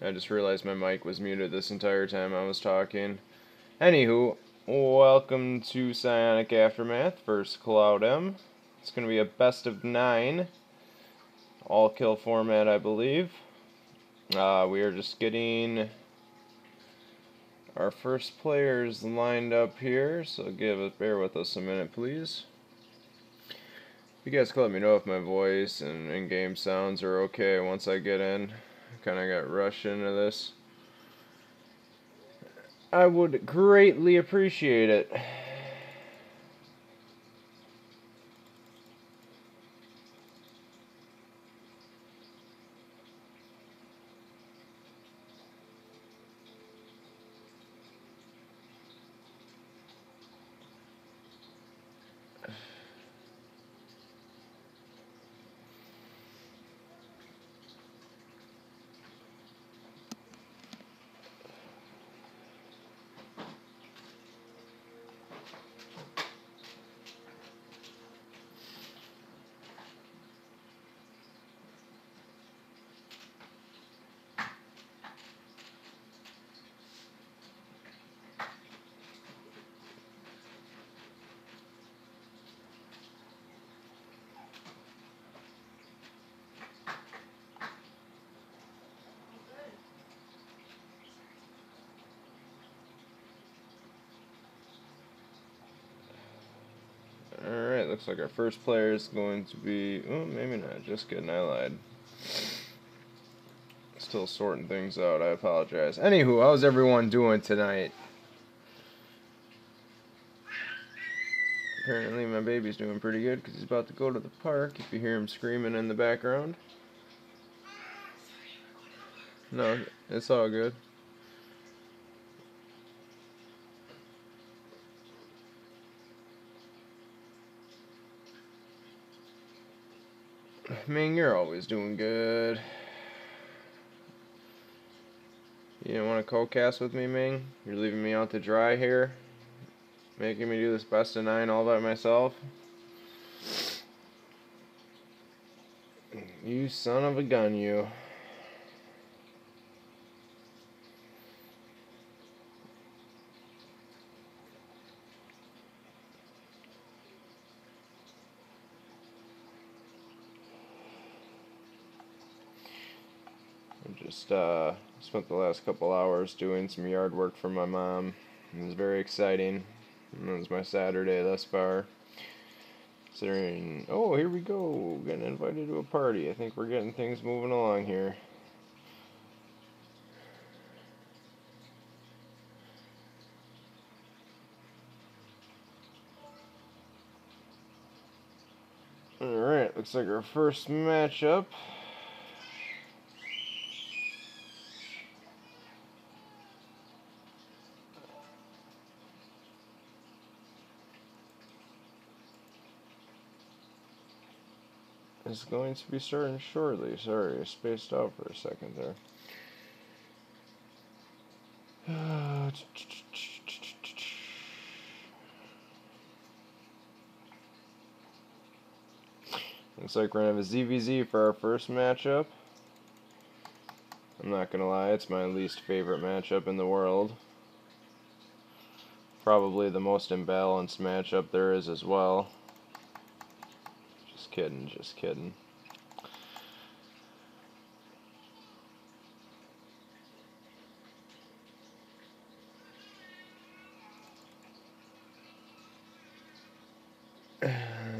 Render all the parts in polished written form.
I just realized my mic was muted this entire time I was talking. Anywho, welcome to Psionic Aftermath versus cloudM. It's going to be a best of 9. All kill format, I believe. We are just getting our first players lined up here, so bear with us a minute, please. You guys can let me know if my voice and in-game sounds are okay once I get in. Kind of got rushed into this. I would greatly appreciate it. Alright, looks like our first player is going to be... Oh, maybe not. Just kidding, I lied. Still sorting things out, I apologize. Anywho, how's everyone doing tonight? Apparently my baby's doing pretty good because he's about to go to the park, if you hear him screaming in the background. No, it's all good. Ming, you're always doing good. You didn't want to co-cast with me, Ming? You're leaving me out to dry here? Making me do this best of 9 all by myself? You son of a gun, you. I just spent the last couple hours doing some yard work for my mom. It was very exciting. It was my Saturday thus far. Considering, oh, here we go, getting invited to a party. I think we're getting things moving along here. Alright, looks like our first matchup. Is going to be starting shortly. Sorry, I spaced out for a second there. Looks like we're going to have a ZVZ for our first matchup. I'm not going to lie, it's my least favorite matchup in the world. Probably the most imbalanced matchup there is as well. Just kidding, just kidding.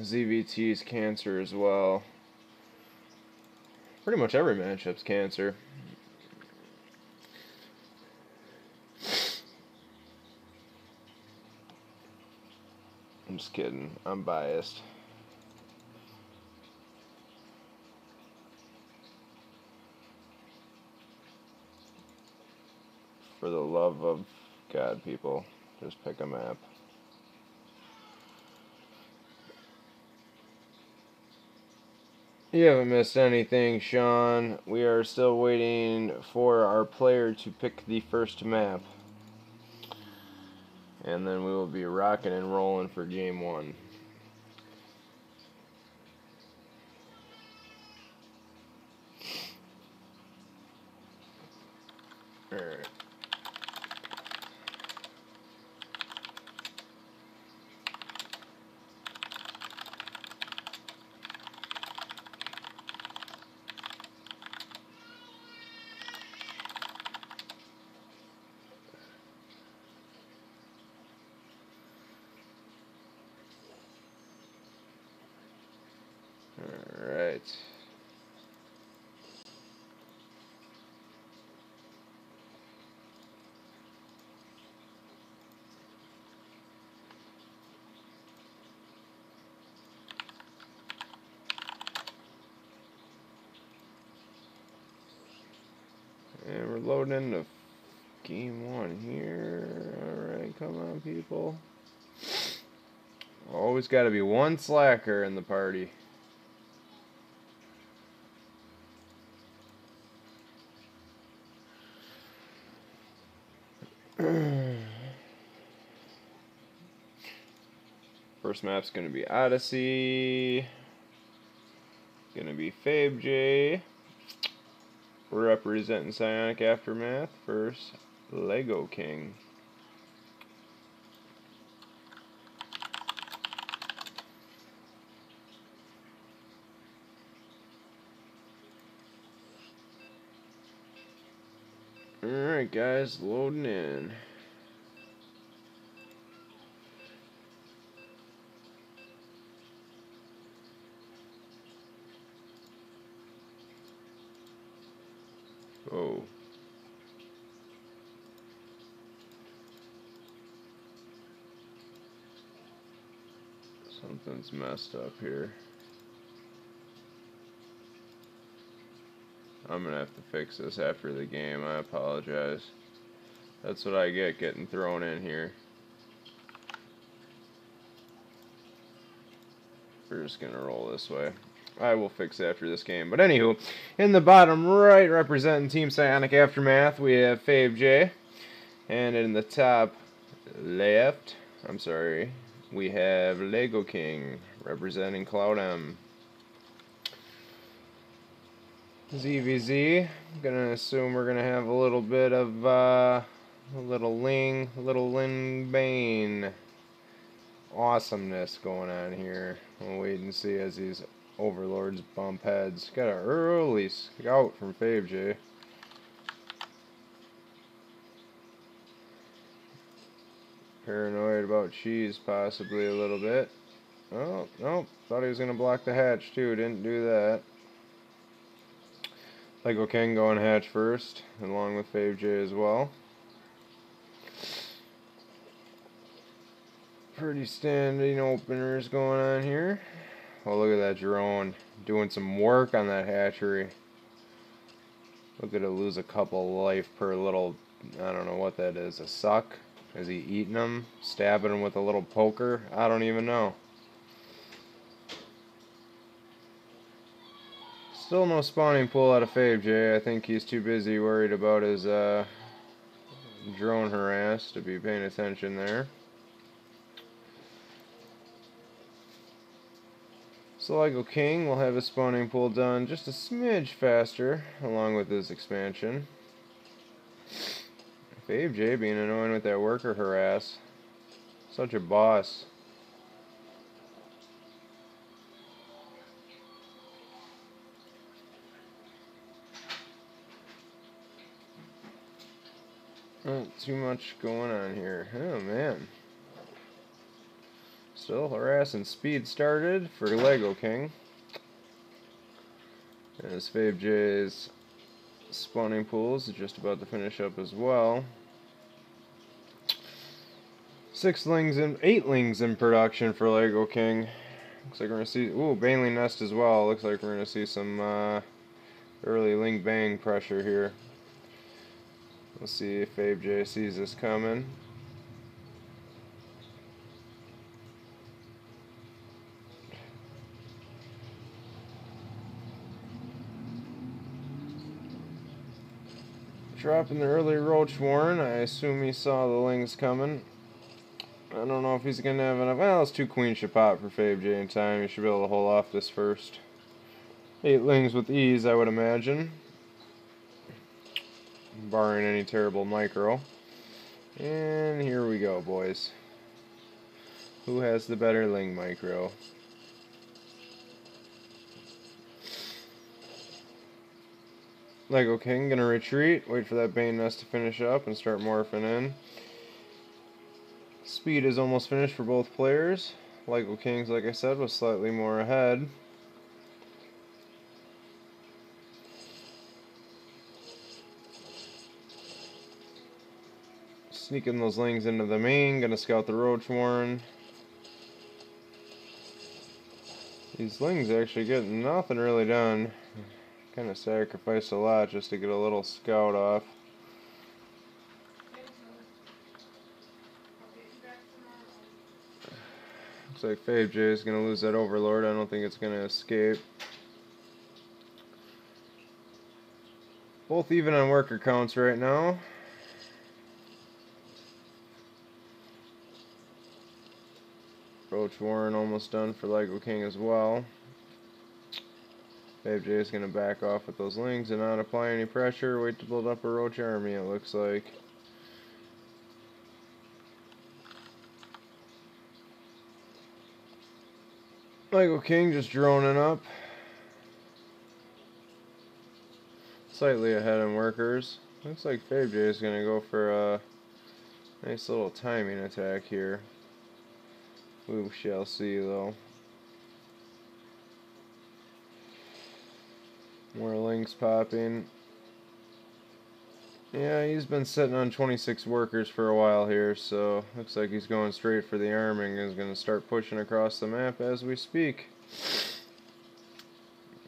ZVT's cancer as well. Pretty much every matchup's cancer. I'm just kidding. I'm biased. For the love of God, people, just pick a map. You haven't missed anything, Sean. We are still waiting for our player to pick the first map. And then we will be rocking and rolling for game 1. Alright. Alright. And we're loading into game 1 here. Alright, come on, people. Always got to be one slacker in the party. First map's going to be Odyssey. Going to be Fabe J. We're representing Psionic Aftermath versus Lego King. Alright guys, loading in. Oh. Something's messed up here. I'm gonna have to fix this after the game. I apologize. That's what I get getting thrown in here. We're just gonna roll this way. I will fix it after this game. But anywho, in the bottom right, representing Team Psionic Aftermath, we have Fabe J. And in the top left, we have Lego King, representing cloudM. ZVZ, gonna assume we're gonna have a little bit of a little Lin Bane awesomeness going on here. We'll wait and see as these overlords bump heads. Got an early scout from Fabe J. Paranoid about cheese possibly a little bit. Oh, nope. Thought he was gonna block the hatch too. Didn't do that. Lego King going hatch first, along with Fabe J as well. Pretty standing openers going on here. Oh, look at that drone doing some work on that hatchery. Look at it lose a couple life per little, I don't know what that is, a suck? Is he eating them? Stabbing them with a little poker? I don't even know. Still no spawning pool out of Fabe J. I think he's too busy worried about his drone harass to be paying attention there. So Lego King will have his spawning pool done just a smidge faster, along with his expansion. Fabe J being annoying with that worker harass. Such a boss. Not too much going on here. Oh man. Still harass and speed started for Lego King. As Fabe J's spawning pools is just about to finish up as well. 8 lings in production for Lego King. Looks like we're gonna see Baneling Nest as well. Looks like we're gonna see some early Ling Bang pressure here. We'll see if Fabe J sees this coming. Dropping the early Roach Warren. I assume he saw the Lings coming. I don't know if he's going to have enough. Well, it's 2 queens should pop for Fabe J in time. He should be able to hold off this first. 8 Lings with ease, I would imagine. barring any terrible micro. And here we go, boys. Who has the better Ling micro? Lego King gonna retreat, wait for that Bane nest to finish up and start morphing in. Speed is almost finished for both players. Lego Kings, like I said, was slightly more ahead. Sneaking those Lings into the main, gonna scout the Roach Warren. These Lings actually getting nothing really done. Kind of sacrificed a lot just to get a little scout off. Looks like Fave J is going to lose that Overlord. I don't think it's going to escape. Both even on worker counts right now. Roach Warren almost done for Lego King as well. Fave J is going to back off with those Lings and not apply any pressure. Wait to build up a Roach army, it looks like. Lego King just droning up. Slightly ahead in workers. Looks like Fave J is going to go for a nice little timing attack here. We shall see, though. More Lings popping. Yeah, he's been sitting on 26 workers for a while here, so looks like he's going straight for the arming and is going to start pushing across the map as we speak.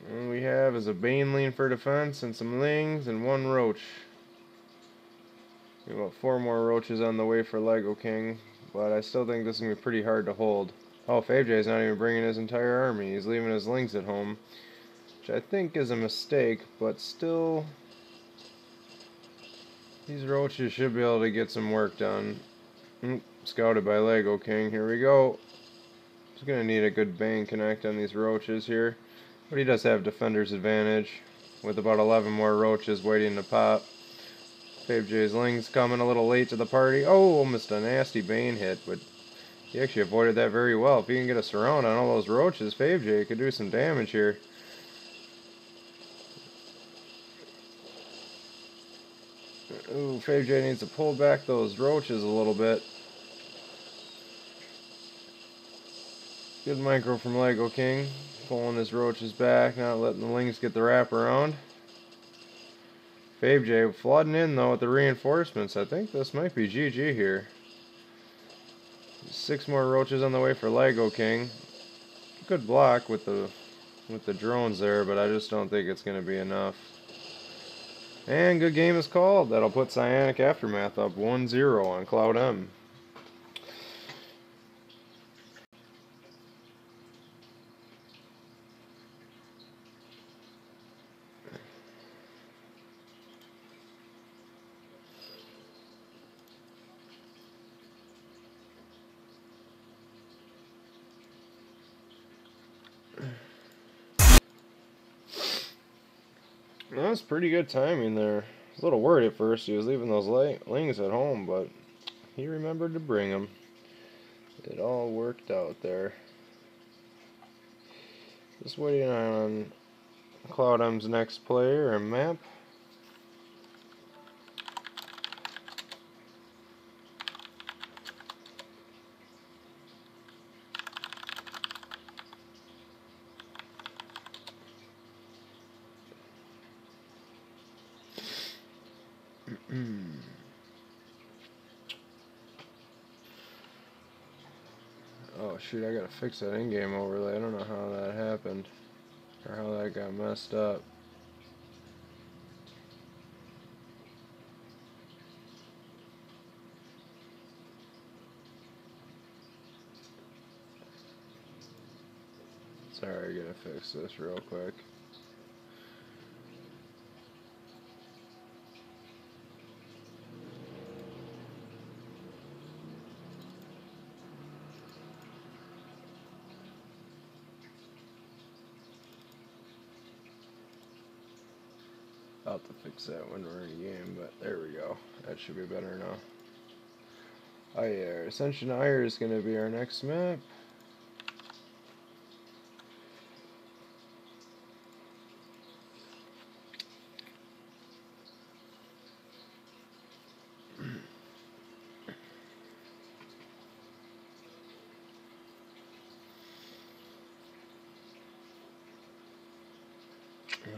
And we have is a Baneling for defense and some Lings and one Roach. We got 4 more Roaches on the way for Lego King, but I still think this is going to be pretty hard to hold. Oh, Fave J is not even bringing his entire army. He's leaving his Lings at home, which I think is a mistake, but still, these Roaches should be able to get some work done. Scouted by Lego King. Here we go. He's going to need a good Bane connect on these Roaches here. But he does have defender's advantage with about 11 more Roaches waiting to pop. Fave J's Ling's coming a little late to the party. Oh, almost a nasty Bane hit, but he actually avoided that very well. If he can get a surround on all those Roaches, Fave J could do some damage here. Ooh, Fave J needs to pull back those Roaches a little bit. Good micro from Lego King. Pulling his Roaches back, not letting the Lings get the wrap around. Fave J flooding in though with the reinforcements. I think this might be GG here. 6 more Roaches on the way for Lego King. Good block with the drones there, but I just don't think it's going to be enough. And good game is called. That'll put Psionic Aftermath up 1-0 on cloudM. That's pretty good timing there. I was a little worried at first. He was leaving those Lings at home, but he remembered to bring them. It all worked out there. Just waiting on cloudM's next player and map. Oh shoot, I gotta fix that in-game overlay. I don't know how that happened, or how that got messed up. Sorry, I gotta fix this real quick. I'll have to fix that when we're in a game, but there we go. That should be better now. Oh yeah, Ascension Ire is going to be our next map.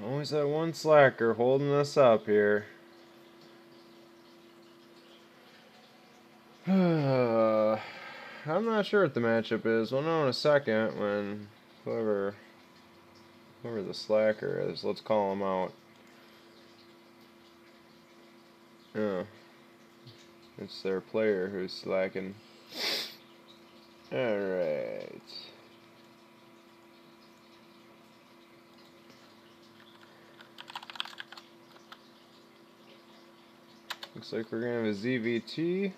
Always that one slacker holding us up here. I'm not sure what the matchup is. We'll know in a second when whoever the slacker is. Let's call him out. Yeah, it's their player who's slacking. Alright. Looks like we're going to have a ZVT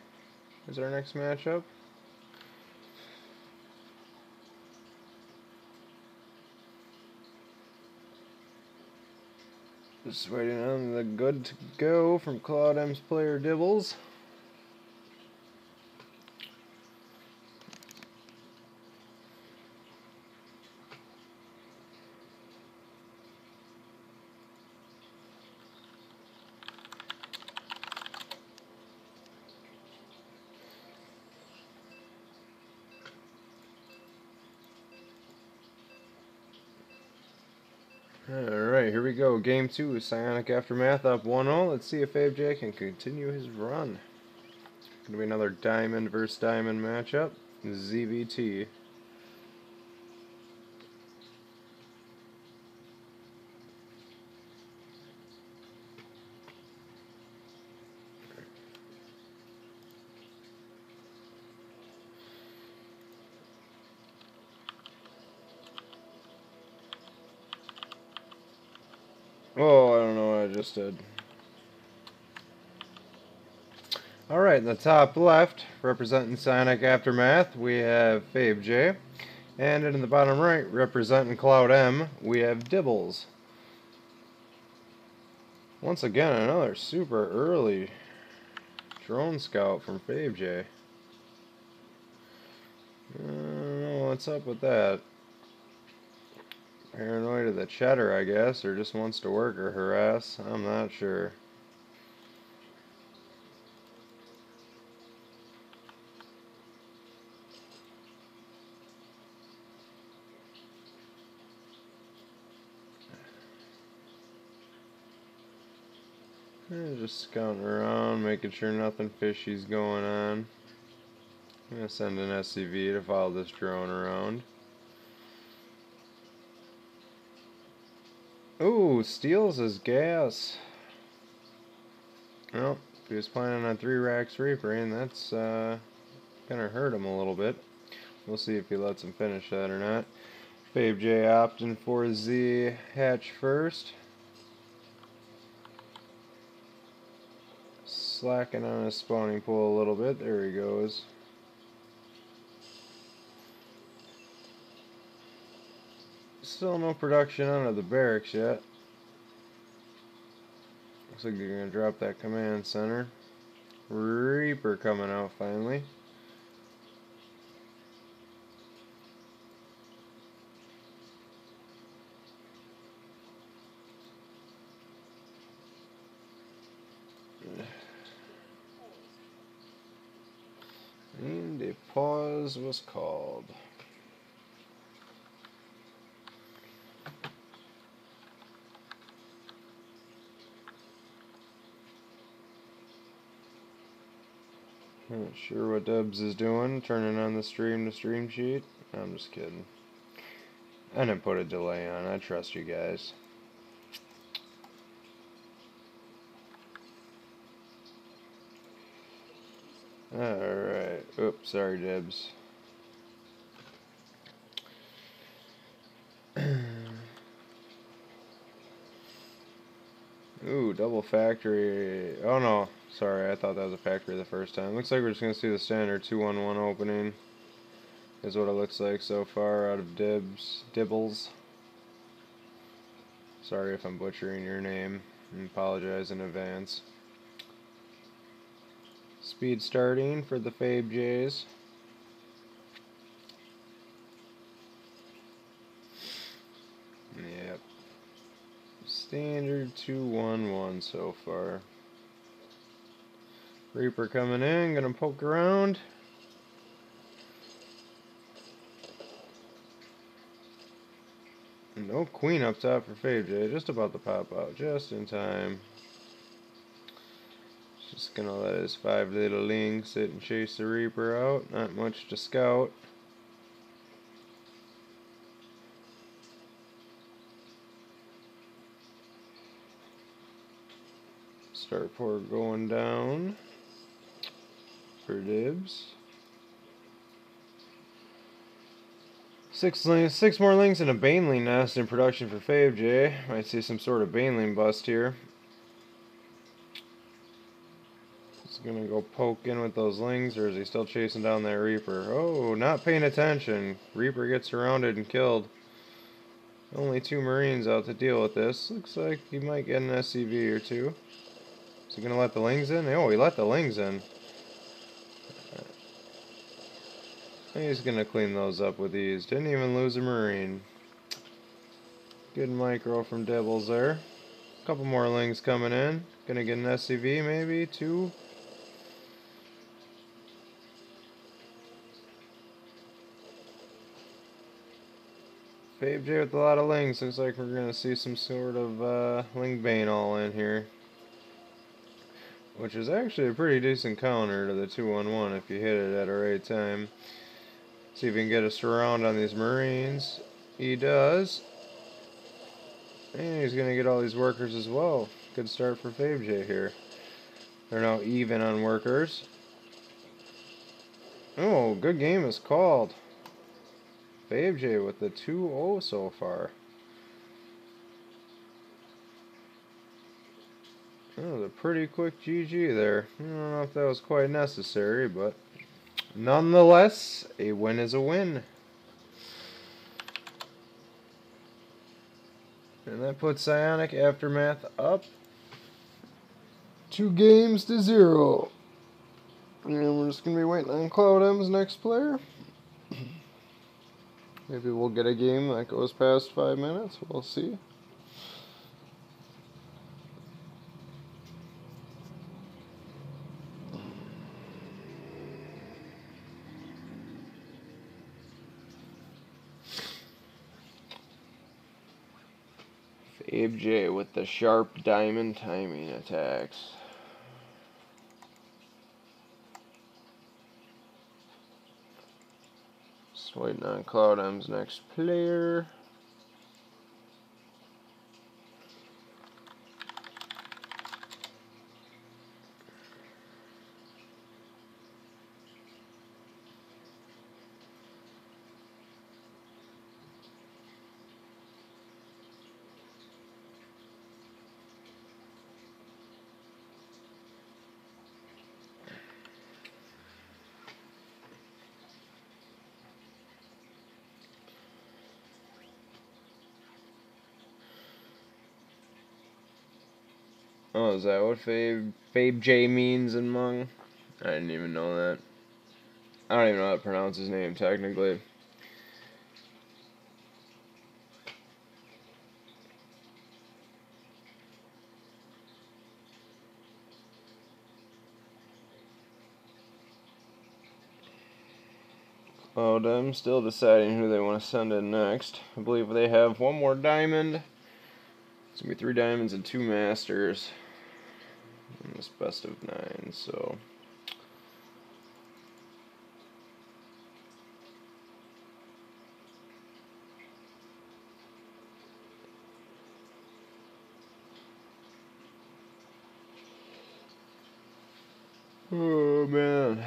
as our next matchup. Just waiting on the good to go from cloudM's player Dibbles. Alright, here we go. Game 2, Psionic Aftermath up 1-0. Let's see if AJ can continue his run. Gonna be another diamond versus diamond matchup. ZVT. Oh, I don't know what I just did. Alright, in the top left, representing Psionic Aftermath, we have Fabe J. And in the bottom right, representing cloudM, we have Dibbles. Once again, another super early drone scout from Fabe J. I don't know what's up with that. Paranoid of the cheddar, I guess, or just wants to work or harass. I'm not sure. Just scouting around, making sure nothing fishy's going on. I'm gonna send an SCV to follow this drone around. Ooh, steals his gas. Well, if he was planning on 3 racks reapering, that's gonna hurt him a little bit. We'll see if he lets him finish that or not. Fabe J opting for Z hatch first. Slacking on his spawning pool a little bit. There he goes. Still no production out of the barracks yet. Looks like you're gonna drop that command center. Reaper coming out finally. And a pause was called. Not sure what Dubs is doing, turning on the stream to stream sheet. I'm just kidding. I didn't put a delay on. I trust you guys. Alright. Oops, sorry, Dibs. Ooh, double factory. Oh no, sorry, I thought that was a factory the first time. Looks like we're just going to see the standard 2-1-1 opening. Is what it looks like so far out of Dibbles. Sorry if I'm butchering your name. I apologize in advance. Speed starting for the Fabe Jays. Yep. Standard 2-1-1 so far. Reaper coming in, gonna poke around. No queen up top for Fabe J, just about to pop out, just in time. Just gonna let his 5 little lings sit and chase the Reaper out, not much to scout. Starport going down for dibs. 6 more lings and a Baneling nest in production for Fabe J. Might see some sort of Baneling bust here. He's gonna go poke in with those lings, or is he still chasing down that Reaper? Oh, not paying attention. Reaper gets surrounded and killed. Only 2 Marines out to deal with this. Looks like he might get an SCV or 2. Is he gonna let the lings in? Oh, he let the lings in. He's gonna clean those up with ease. Didn't even lose a Marine. Good micro from Devils there. Couple more lings coming in. Gonna get an SCV maybe, 2. Fabe J with a lot of lings. Looks like we're gonna see some sort of Ling Bane all in here. Which is actually a pretty decent counter to the 2-1-1 if you hit it at the right time. See if he can get a surround on these Marines. He does. And he's going to get all these workers as well. Good start for Fabe J here. They're now even on workers. Oh, good game is called. Fabe J with the 2-0 so far. That was a pretty quick GG there. I don't know if that was quite necessary, but nonetheless, a win is a win. And that puts Psionic Aftermath up 2 games to 0. And we're just going to be waiting on cloudM's next player. Maybe we'll get a game that goes past 5 minutes. We'll see. Fabe J with the sharp diamond timing attacks. Just waiting on cloudM's next player. Oh, is that what Fabe J means in Hmong? I didn't even know that. I don't even know how to pronounce his name technically. cloudM still deciding who they want to send in next. I believe they have 1 more diamond. It's going to be 3 diamonds and 2 masters in this best of 9, so. Oh man.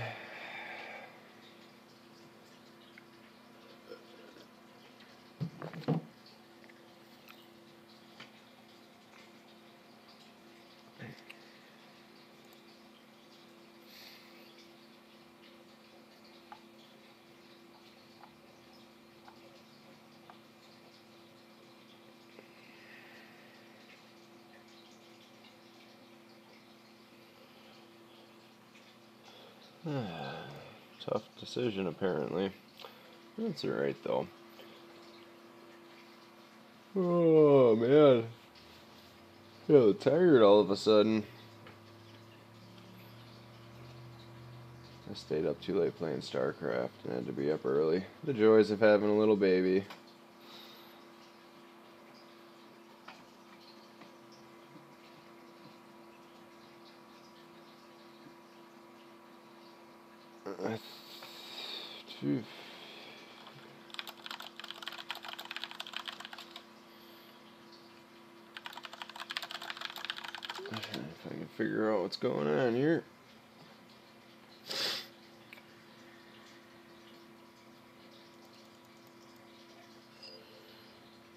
Tough decision, apparently. That's alright, though. Oh, man. I feel tired all of a sudden. I stayed up too late playing StarCraft and had to be up early. The joys of having a little baby. If I can figure out what's going on here.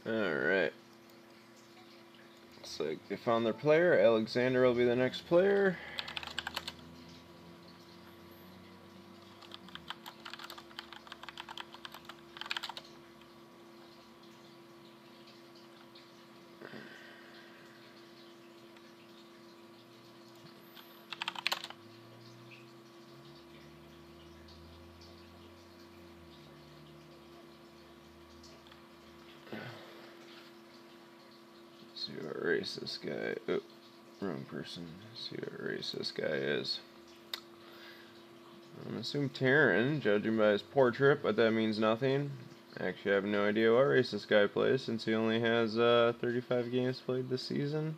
Alright. Looks like they found their player. Alexander will be the next player. See what race this guy. Oh, wrong person. See what race this guy is. I'm gonna assume Terran, judging by his portrait, but that means nothing. Actually, I have no idea what race this guy plays, since he only has 35 games played this season,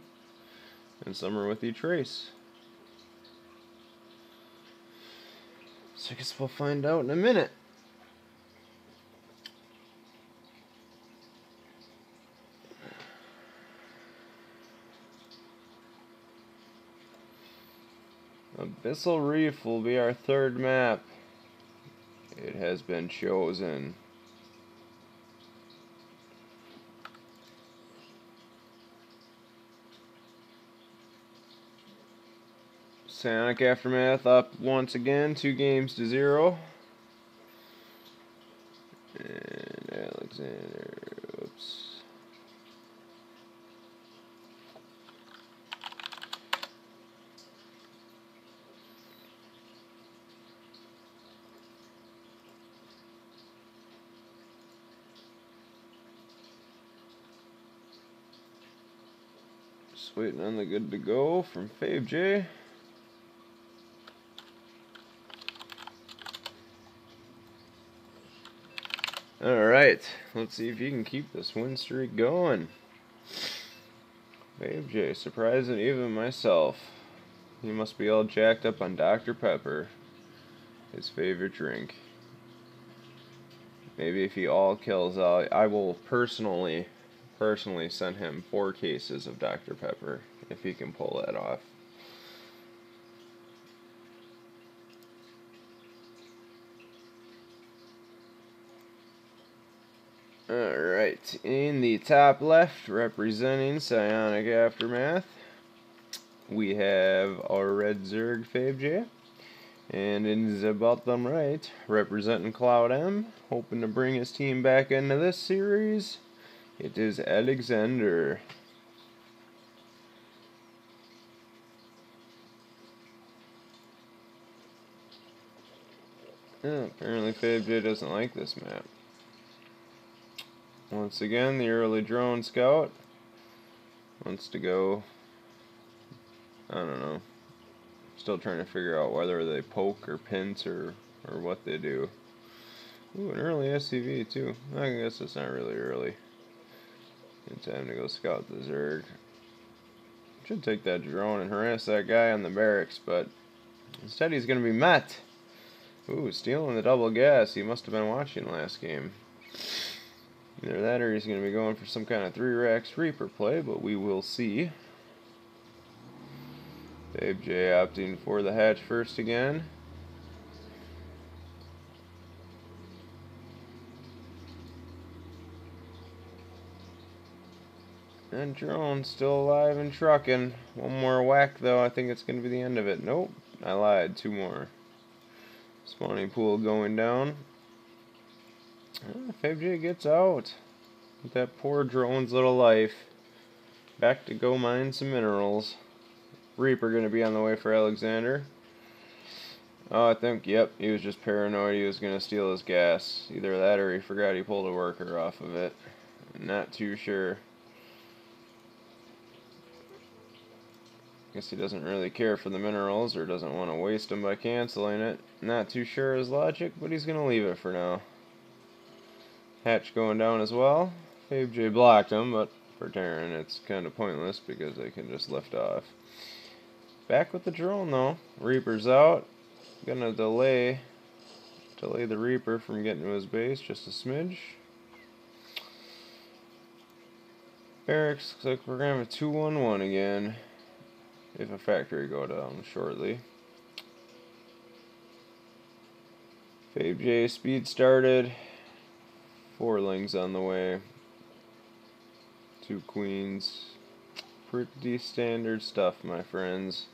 and some are with each race. So I guess we'll find out in a minute. Abyssal Reef will be our third map. It has been chosen. Psionic Aftermath up once again, 2-0. And Alexander, oops. Just waiting on the good to go from Fave J. Alright, let's see if you can keep this win streak going. Fave J, surprising even myself. He must be all jacked up on Dr. Pepper, his favorite drink. Maybe if he all kills out, I will personally send him 4 cases of Dr. Pepper, if he can pull that off. Alright, in the top left, representing Psionic Aftermath, we have our Red Zerg Fave J. And in the bottom right, representing cloudM, hoping to bring his team back into this series, it is Alexander. Apparently Fave J doesn't like this map. Once again, the early drone scout wants to go, I don't know, still trying to figure out whether they poke or pinch or what they do. Ooh, an early SCV too. I guess it's not really early. Good time to go scout the Zerg. Should take that drone and harass that guy on the barracks, but instead he's going to be met. Ooh, stealing the double gas. He must have been watching last game. Either that or he's going to be going for some kind of 3-racks Reaper play, but we will see. Fave J opting for the hatch first again. And drone still alive and trucking. One more whack though, I think it's going to be the end of it. Nope, I lied, 2 more. Spawning pool going down. Fave J gets out with that poor drone's little life. Back to go mine some minerals. Reaper going to be on the way for Alexander. Oh, I think, yep, he was just paranoid he was going to steal his gas. Either that or he forgot he pulled a worker off of it. Not too sure. Guess he doesn't really care for the minerals or doesn't want to waste them by canceling it. Not too sure his logic, but he's going to leave it for now. Hatch going down as well. Fabe J blocked him, but for Terran it's kind of pointless because they can just lift off. Back with the drone though. Reaper's out. Gonna delay the Reaper from getting to his base just a smidge. Barracks looks like we're gonna have a 2-1-1 again if a factory go down shortly. Fabe J speed started. 4 lings on the way. 2 queens. Pretty standard stuff, my friends.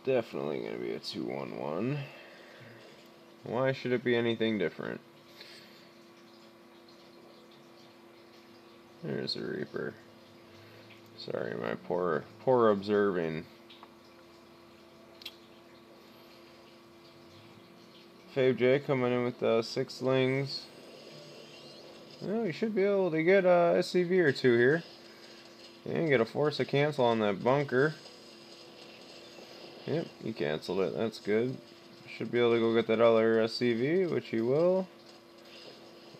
Definitely going to be a 2-1-1. Why should it be anything different? There's a Reaper. Sorry, my poor observing. Fabe J coming in with 6 lings. Well, you should be able to get a SCV or 2 here. And get a force to cancel on that bunker. Yep, he canceled it. That's good. Should be able to go get that other SCV, which he will.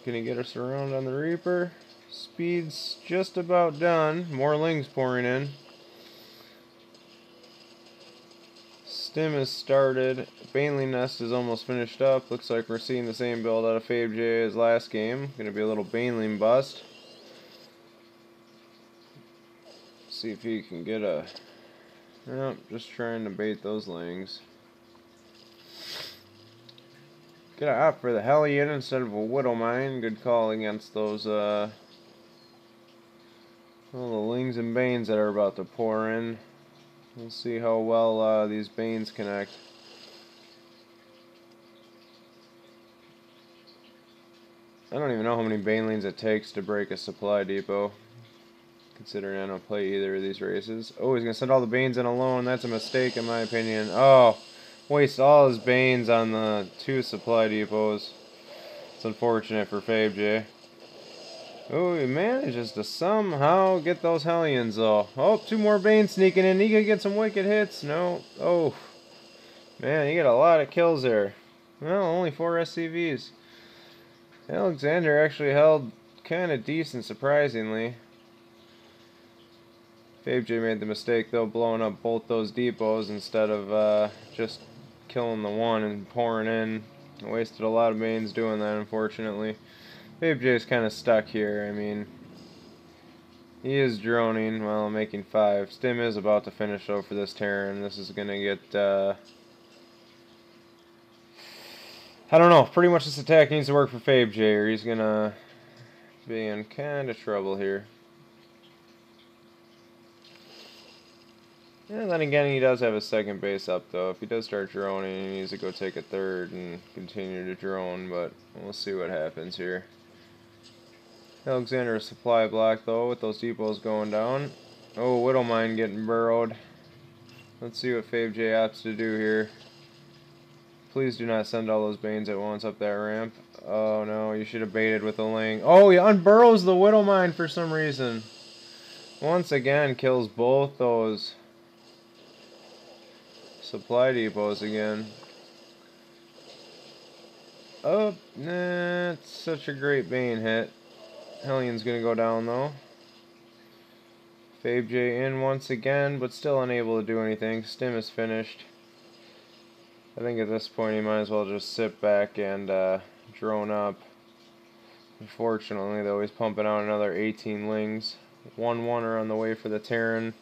Can he get us around on the Reaper? Speed's just about done. More lings pouring in. Stim has started. Baneling Nest is almost finished up. Looks like we're seeing the same build out of Fabe J as last game. Gonna be a little Baneling bust. See if he can get a... Nope, just trying to bait those lings. Gonna opt for the Hellion instead of a Widow Mine. Good call against those all the lings and banes that are about to pour in. We'll see how well these banes connect. I don't even know how many banelings it takes to break a supply depot, considering I don't play either of these races. Oh, he's going to send all the banes in alone. That's a mistake in my opinion. Oh, waste all his banes on the 2 supply depots. It's unfortunate for Fabe J. Oh, he manages to somehow get those Hellions though. Oh, 2 more banes sneaking in. He could get some wicked hits. No. Oh, man, he got a lot of kills there. Well, only 4 SCVs. Alexander actually held kind of decent, surprisingly. Fabe J made the mistake, though, blowing up both those depots instead of just killing the one and pouring in. I wasted a lot of banes doing that, unfortunately. Fabe J is kind of stuck here. I mean, he is droning while making 5. Stim is about to finish, though, for this Terran. This is going to get... I don't know. Pretty much this attack needs to work for Fabe J, or he's going to be in kind of trouble here. And then again, he does have a second base up, though. If he does start droning, he needs to go take a third and continue to drone, but we'll see what happens here. Alexander supply block, though, with those depots going down. Oh, Widow Mine getting burrowed. Let's see what Fabe J opts to do here. Please do not send all those banes at once up that ramp. Oh, no, you should have baited with a ling. Oh, he unburrows the Widow Mine for some reason. Once again, kills both those supply depots again. Oh, nah, it's such a great bane hit. Hellion's gonna go down though. Fabe J in once again, but still unable to do anything. Stim is finished. I think at this point he might as well just sit back and drone up. Unfortunately, though, he's pumping out another 18 lings. 1-1er on the way for the Terran.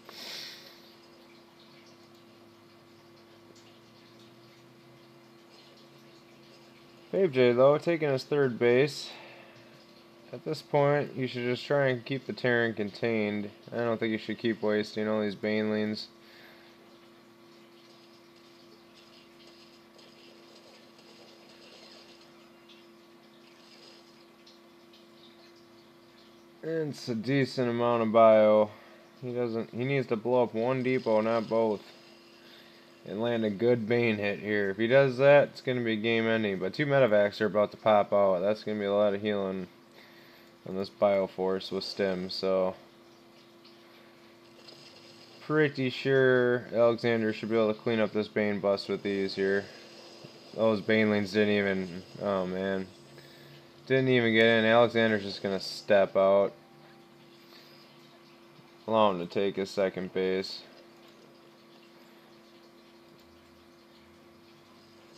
Fabe J, though, taking his third base. At this point, you should just try and keep the Terran contained. I don't think you should keep wasting all these banelings. It's a decent amount of bio. He needs to blow up one depot, not both. And land a good Bane hit here. If he does that, it's going to be game ending. But 2 medevacs are about to pop out. That's going to be a lot of healing on this Bioforce with Stim. So, pretty sure Alexander should be able to clean up this Bane bust with these here. Those Banelings didn't even... Oh, man. Didn't even get in. Alexander's just going to step out. Allow him to take his second base.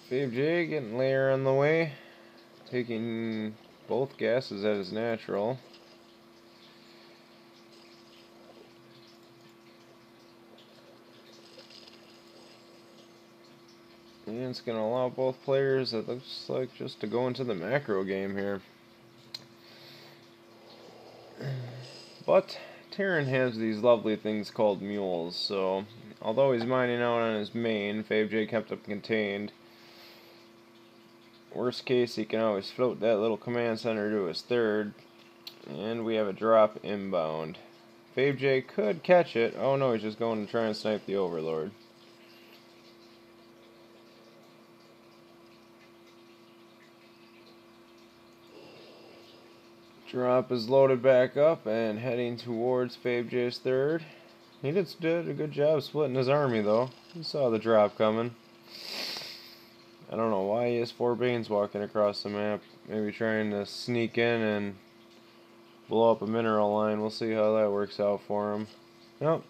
FaveJ getting layer on the way. Taking both gases at his natural. And it's going to allow both players, it looks like, just to go into the macro game here. But Terran has these lovely things called mules, so although he's mining out on his main, FaveJ kept up contained. Worst case, he can always float that little command center to his third. And we have a drop inbound. FaveJ could catch it. Oh no, he's just going to try and snipe the Overlord. Drop is loaded back up and heading towards FaveJ's third. He did a good job splitting his army though. He saw the drop coming. I don't know why he has 4 Banes walking across the map. Maybe trying to sneak in and blow up a mineral line. We'll see how that works out for him. Nope.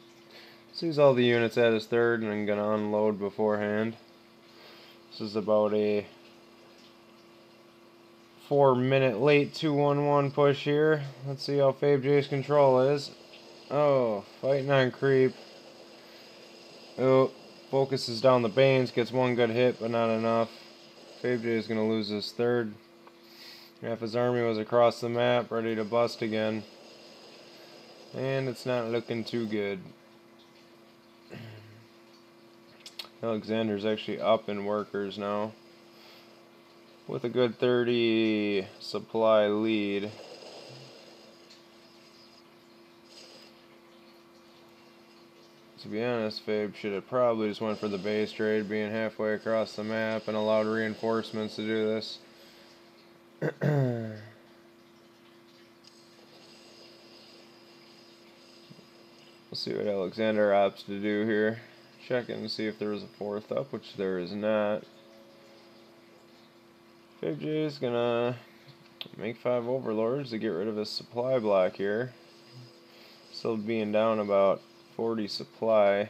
Sees all the units at his third and I'm going to unload beforehand. This is about a 4-minute late 2-1-1 push here. Let's see how FaveJ's control is. Oh, fighting on creep. Oh, focuses down the Banes, gets one good hit, but not enough. FaveJ is going to lose his third. Half his army was across the map, ready to bust again. And it's not looking too good. Alexander's actually up in workers now, with a good 30 supply lead. To be honest, Fabe should have probably just went for the base trade, being halfway across the map, and allowed reinforcements to do this. We'll see what Alexander opts to do here. Checking to see if there was a 4th up, which there is not. FaveJ is gonna make 5 overlords to get rid of his supply block here. Still being down about 40 supply.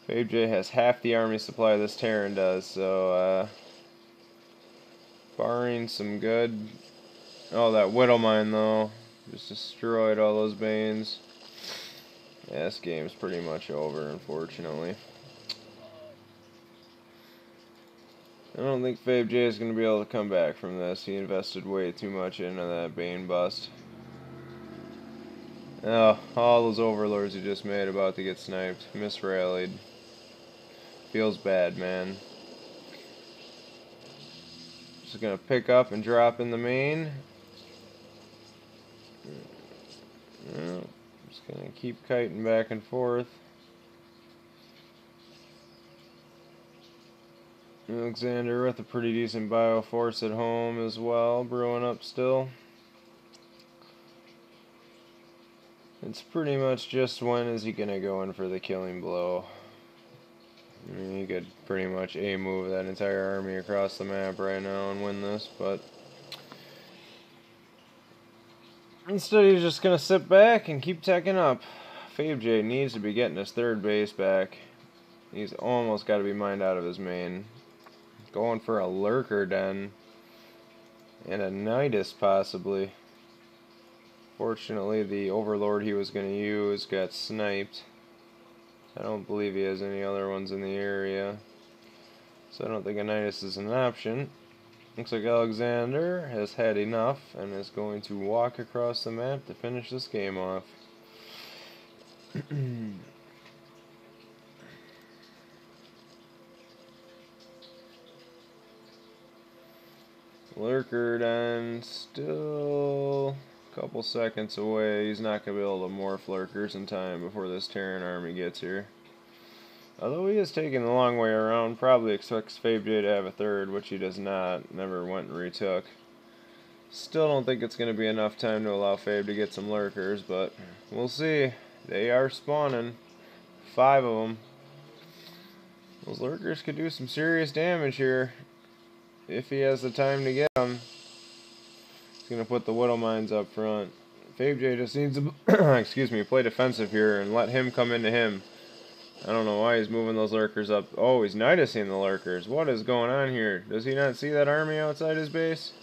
FaveJ has half the army supply this Terran does, so barring some good... Oh, that Whittle Mine though just destroyed all those Banes. Yeah, this game's pretty much over, unfortunately. I don't think FaveJ is going to be able to come back from this. He invested way too much into that Bane bust. Oh, all those overlords he just made about to get sniped. Misrallied. Feels bad, man. Just going to pick up and drop in the main. Just going to keep kiting back and forth. Alexander with a pretty decent Bioforce at home as well, brewing up still. It's pretty much just when is he going to go in for the killing blow. I mean, he could pretty much A-move that entire army across the map right now and win this, but instead he's just going to sit back and keep teching up. FaveJ needs to be getting his 3rd base back. He's almost got to be mined out of his main. Going for a Lurker Den and a Nidus possibly. Fortunately, the Overlord he was going to use got sniped. I don't believe he has any other ones in the area, so I don't think a Nidus is an option. Looks like Alexander has had enough and is going to walk across the map to finish this game off. Lurker Den still Couple seconds away. He's not going to be able to morph lurkers in time before this Terran army gets here. Although he is taking the long way around, probably expects Fabe to have a third, which he does not. Never went and retook. Still don't think it's going to be enough time to allow Fabe to get some lurkers, but we'll see. They are spawning. 5 of them. Those lurkers could do some serious damage here if he has the time to get them. He's going to put the Widow Mines up front. Fabe just needs to excuse me, play defensive here and let him come into him. I don't know why he's moving those lurkers up. Oh, he's Nidusing the lurkers. What is going on here? Does he not see that army outside his base?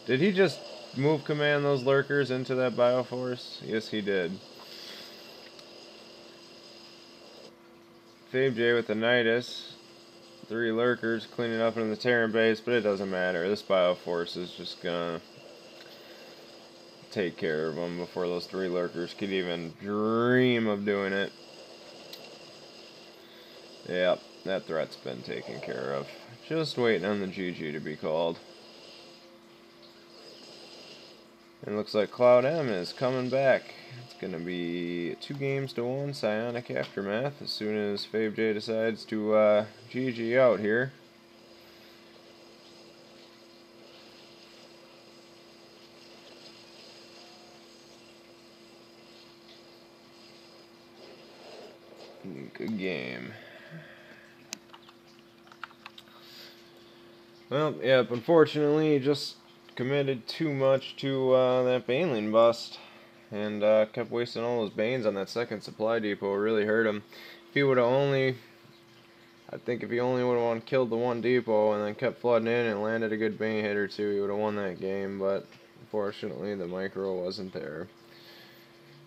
Did he just move command those lurkers into that Bioforce? Yes, he did. Fabe with the Nidus. 3 lurkers cleaning up in the Terran base, but it doesn't matter. This Bioforce is just gonna take care of them before those 3 lurkers could even dream of doing it. Yep, that threat's been taken care of. Just waiting on the GG to be called. And looks like cloudM is coming back. It's going to be 2-1 Psionic Aftermath as soon as Fabe decides to GG out here. Good game. Well, yep, unfortunately, he just committed too much to that Baneling bust. And kept wasting all those Banes on that second supply depot. It really hurt him. If he would have only... I think if he only would have killed the one depot and then kept flooding in and landed a good Bane hit or two, he would have won that game. But unfortunately, the micro wasn't there.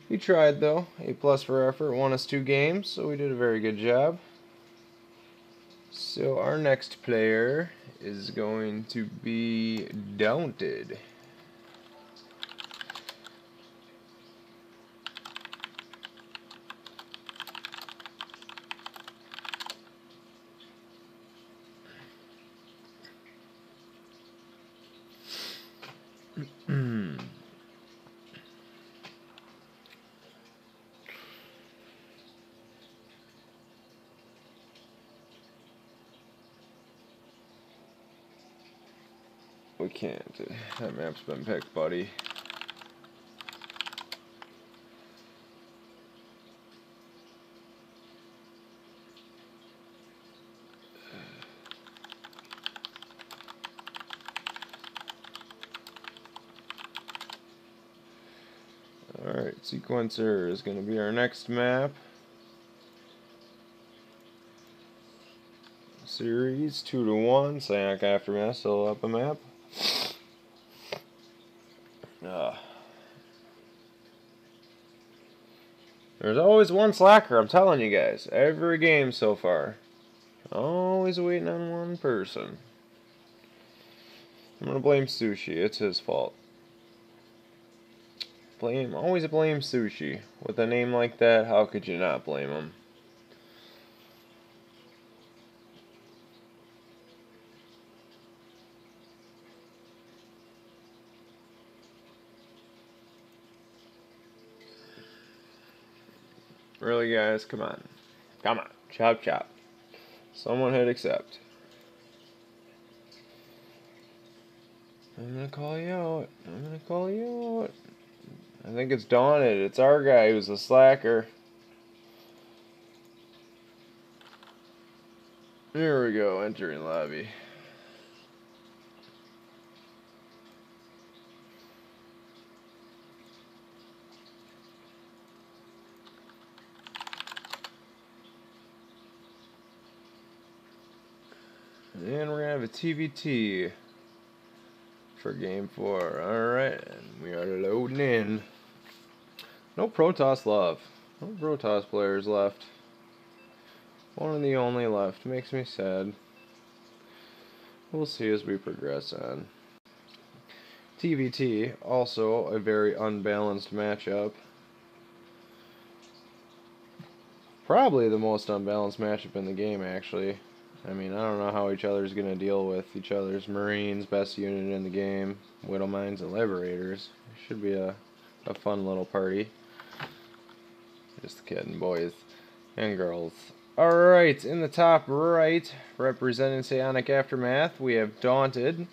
He tried, though. A+ for effort. Won us 2 games, so we did a very good job. So our next player is going to be Daunted. We can't. That map's been picked, buddy. Alright, Sequencer is going to be our next map. Series 2-1, Psionic Aftermath, still up a map. There's always one slacker, I'm telling you guys. Every game so far. Always waiting on one person. I'm gonna blame Sushi, it's his fault. Always blame Sushi. With a name like that, how could you not blame him? Really, guys? Come on. Come on. Chop, chop. Someone hit accept. I'm gonna call you out. I'm gonna call you out. I think it's Daunted. It's our guy who's a slacker. Here we go. Entering lobby. And we're going to have a TVT for game 4. Alright, and we are loading in. No Protoss love. No Protoss players left. One of the only left. Makes me sad. We'll see as we progress on. TVT, also a very unbalanced matchup. Probably the most unbalanced matchup in the game, actually. I mean, I don't know how each other's going to deal with each other's Marines, best unit in the game, Widow Mines, and Liberators. Should be a fun little party. Just kidding, boys and girls. Alright, in the top right, representing Psionic Aftermath, we have Daunted.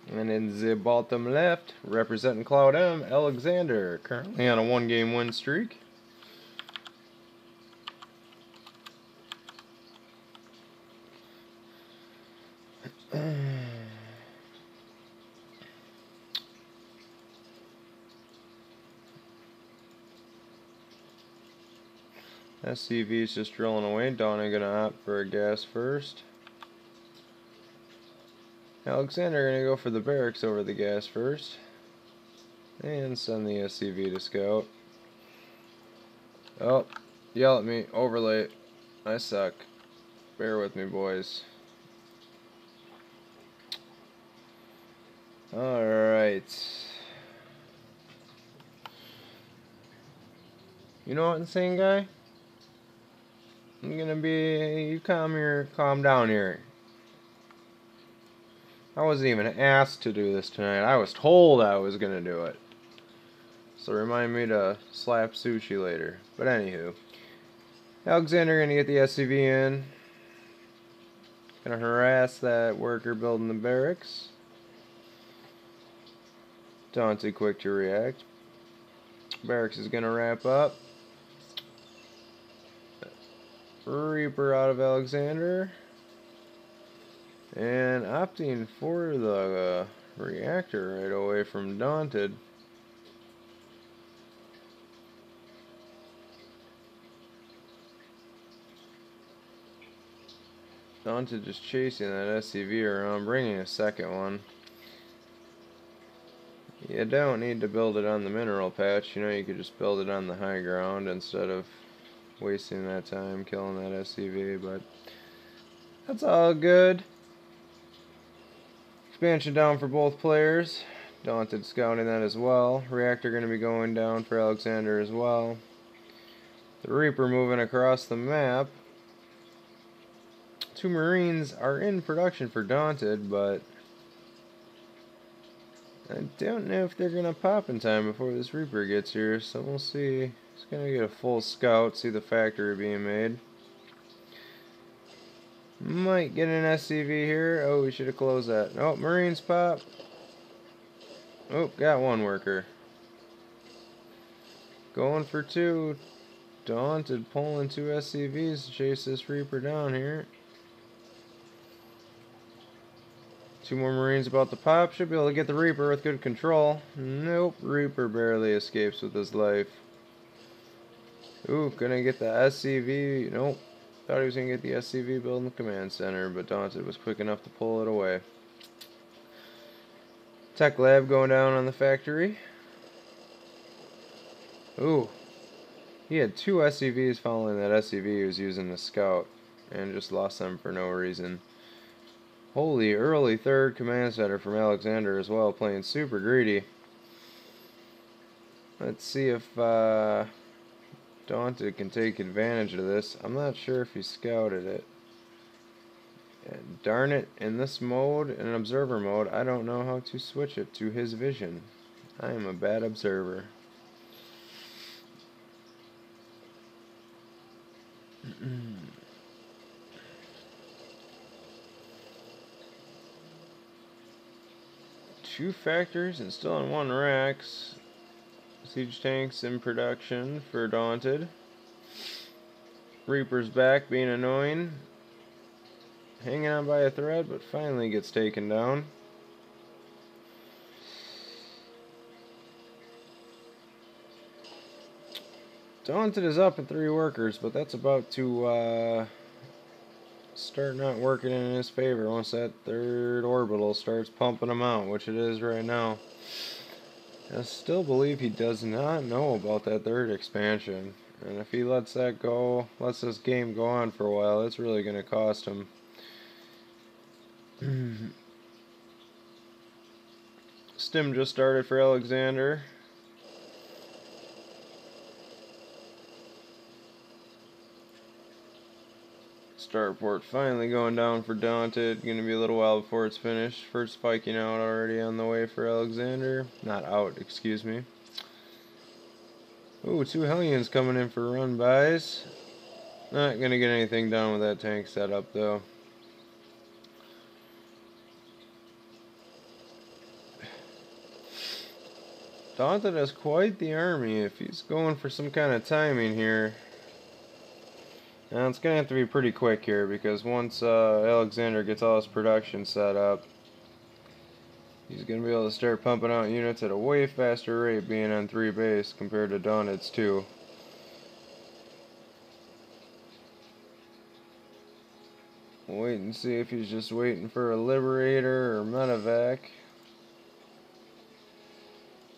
And in the bottom left, representing cloudM, Alexander, currently on a 1-game win streak. SCV is just drilling away. Donna gonna opt for a gas first. Alexander gonna go for the barracks over the gas first. And send the SCV to scout. Oh, yell at me. Overlay. I suck. Bear with me, boys. Alright. You know what, insane guy? I'm gonna be... You calm down here. I wasn't even asked to do this tonight. I was told I was gonna do it. So remind me to slap sushi later. But anywho. Alexander gonna get the SCV in. Gonna harass that worker building the barracks. Dante quick to react. Barracks is gonna wrap up. Reaper out of Alexander. And opting for the reactor right away from Daunted. Daunted just chasing that SCV around, bringing a second one. You don't need to build it on the mineral patch, you know, you could just build it on the high ground instead of wasting that time killing that SCV, but that's all good. Expansion down for both players. Daunted scouting that as well. Reactor going to be going down for Alexander as well. The Reaper moving across the map. 2 Marines are in production for Daunted, but I don't know if they're going to pop in time before this Reaper gets here, so we'll see. He's going to get a full scout, see the factory being made. Might get an SCV here. Oh, we should have closed that. Oh, Marines pop. Oh, got one worker. Going for 2. Daunted pulling 2 SCVs to chase this Reaper down here. 2 more Marines about to pop. Should be able to get the Reaper with good control. Nope, Reaper barely escapes with his life. Ooh, gonna get the SCV. Nope. Thought he was gonna get the SCV building the command center, but Daunted was quick enough to pull it away. Tech lab going down on the factory. Ooh. He had 2 SCVs following that SCV he was using to scout, and just lost them for no reason. Holy, early 3rd command center from Alexander as well, playing super greedy. Let's see if Daunted can take advantage of this. I'm not sure if he scouted it. And darn it, in this mode, in observer mode, I don't know how to switch it to his vision. I am a bad observer. Two factors and still on 1 racks. Siege tanks in production for Daunted. Reaper's back being annoying. Hanging on by a thread, but finally gets taken down. Daunted is up at 3 workers, but that's about to start not working in his favor once that 3rd orbital starts pumping him out, which it is right now. I still believe he does not know about that 3rd expansion, and if he lets that go, lets this game go on for a while, it's really going to cost him. Stim just started for Alexander. Starport finally going down for Daunted. Gonna be a little while before it's finished. First Viking out already on the way for Alexander. Not out, excuse me. Ooh, 2 Hellions coming in for run-bys. Not gonna get anything done with that tank setup though. Daunted has quite the army if he's going for some kind of timing here. Now it's going to have to be pretty quick here because once Alexander gets all his production set up, he's going to be able to start pumping out units at a way faster rate being on 3 base compared to Daunted's 2. We'll wait and see if he's just waiting for a Liberator or Medevac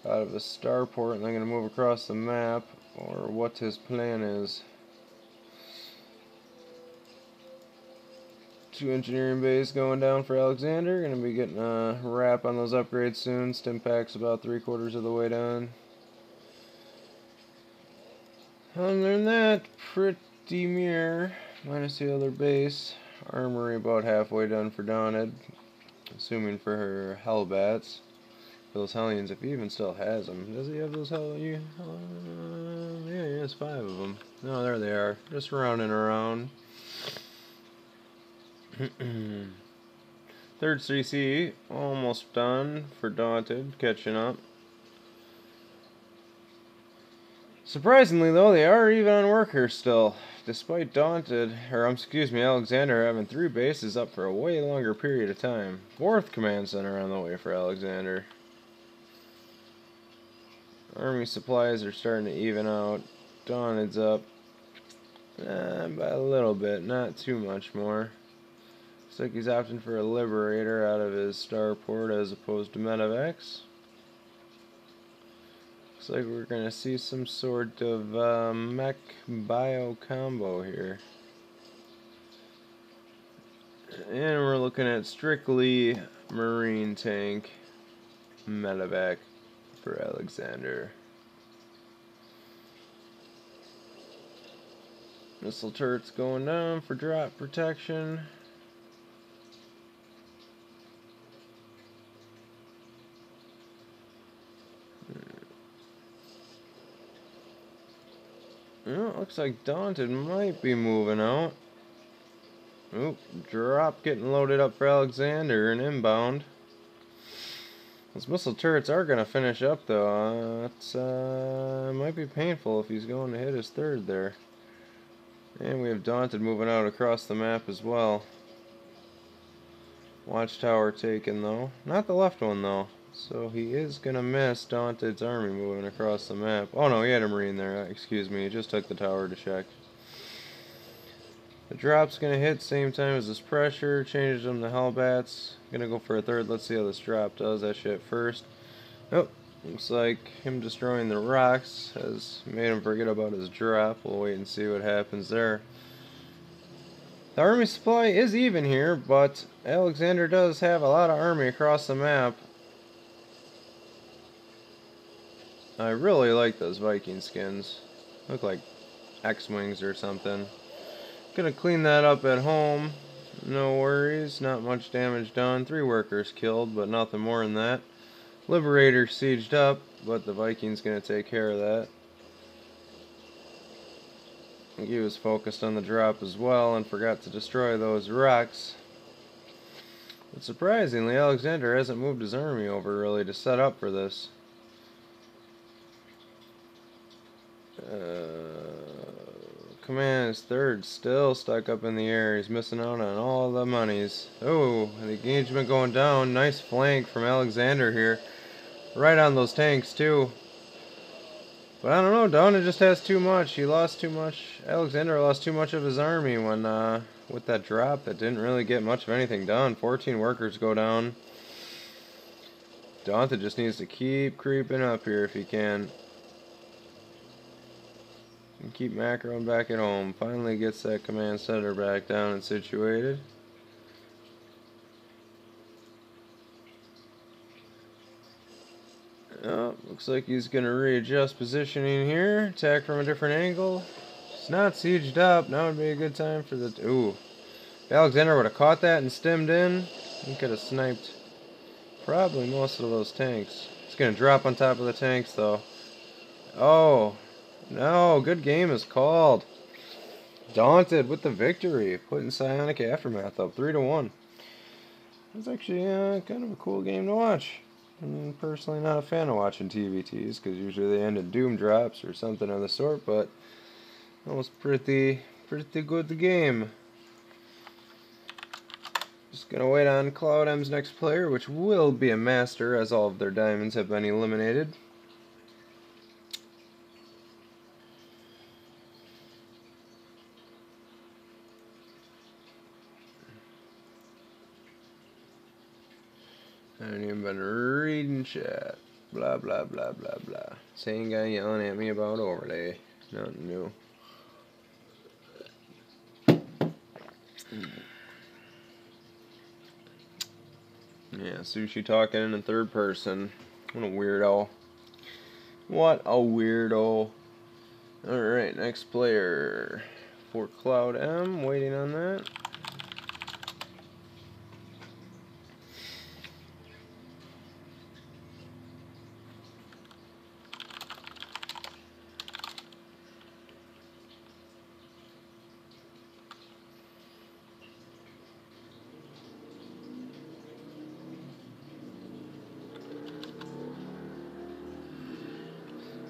out of the starport and they're going to move across the map, or what his plan is. 2 engineering base going down for Alexander. Going to be getting a wrap on those upgrades soon. Stim pack's about 3/4 of the way done. Other than that, pretty mere. Minus the other base. Armory about halfway done for Daunted, assuming for her Hellbats. Those Hellions, if he even still has them. Does he have those Hellions? Yeah, he has 5 of them. No, there they are. Just rounding around. 3rd CC, almost done for Daunted, catching up. Surprisingly though, they are even on workers still, despite Alexander having 3 bases up for a way longer period of time. 4th command center on the way for Alexander. Army supplies are starting to even out. Daunted's up by a little bit, not too much more. Looks like he's opting for a Liberator out of his starport as opposed to Medevacs. Looks like we're going to see some sort of mech bio combo here. And we're looking at strictly Marine tank Medevac for Alexander. Missile turrets going down for drop protection. Well, looks like Daunted might be moving out. Oop, drop getting loaded up for Alexander and inbound. Those missile turrets are going to finish up though. It might be painful if he's going to hit his 3rd there. And we have Daunted moving out across the map as well. Watchtower taken though. Not the left one though. So he is going to miss Daunted's army moving across the map. Oh no, he had a Marine there. Excuse me, he just took the tower to check. The drop's going to hit same time as this pressure. Changes them to Hellbats. Going to go for a 3rd. Let's see how this drop does. That shit first. Nope. Looks like him destroying the rocks has made him forget about his drop. We'll wait and see what happens there. The army supply is even here, but Alexander does have a lot of army across the map. I really like those Viking skins. Look like X-Wings or something. Gonna clean that up at home. No worries, not much damage done. 3 workers killed, but nothing more than that. Liberator sieged up, but the Viking's gonna take care of that. He was focused on the drop as well and forgot to destroy those rocks. But surprisingly, Alexander hasn't moved his army over really to set up for this. Command is 3rd, still stuck up in the air. He's missing out on all the monies. Oh, the engagement going down. Nice flank from Alexander here. Right on those tanks too. But I don't know, Daunted just has too much. He lost too much. Alexander lost too much of his army when with that drop that didn't really get much of anything done. 14 workers go down. Daunted just needs to keep creeping up here if he can. And keep macroing back at home. Finally gets that command center back down and situated. Oh, looks like he's going to readjust positioning here. Attack from a different angle. It's not sieged up. Now would be a good time for the... Ooh. If Alexander would have caught that and stemmed in, he could have sniped probably most of those tanks. It's going to drop on top of the tanks, though. Oh, no, good game is called. Daunted with the victory, putting Psionic Aftermath up 3-1. It's actually kind of a cool game to watch. I'm personally not a fan of watching TVTs because usually they end in doom drops or something of the sort, but that was pretty good game. Just gonna wait on cloudM's next player, which will be a master, as all of their diamonds have been eliminated. I haven't even been reading chat. Blah blah blah blah blah. Same guy yelling at me about overlay. Nothing new. Yeah, Sushi talking in the third person. What a weirdo. What a weirdo. Alright, next player for cloudM. Waiting on that.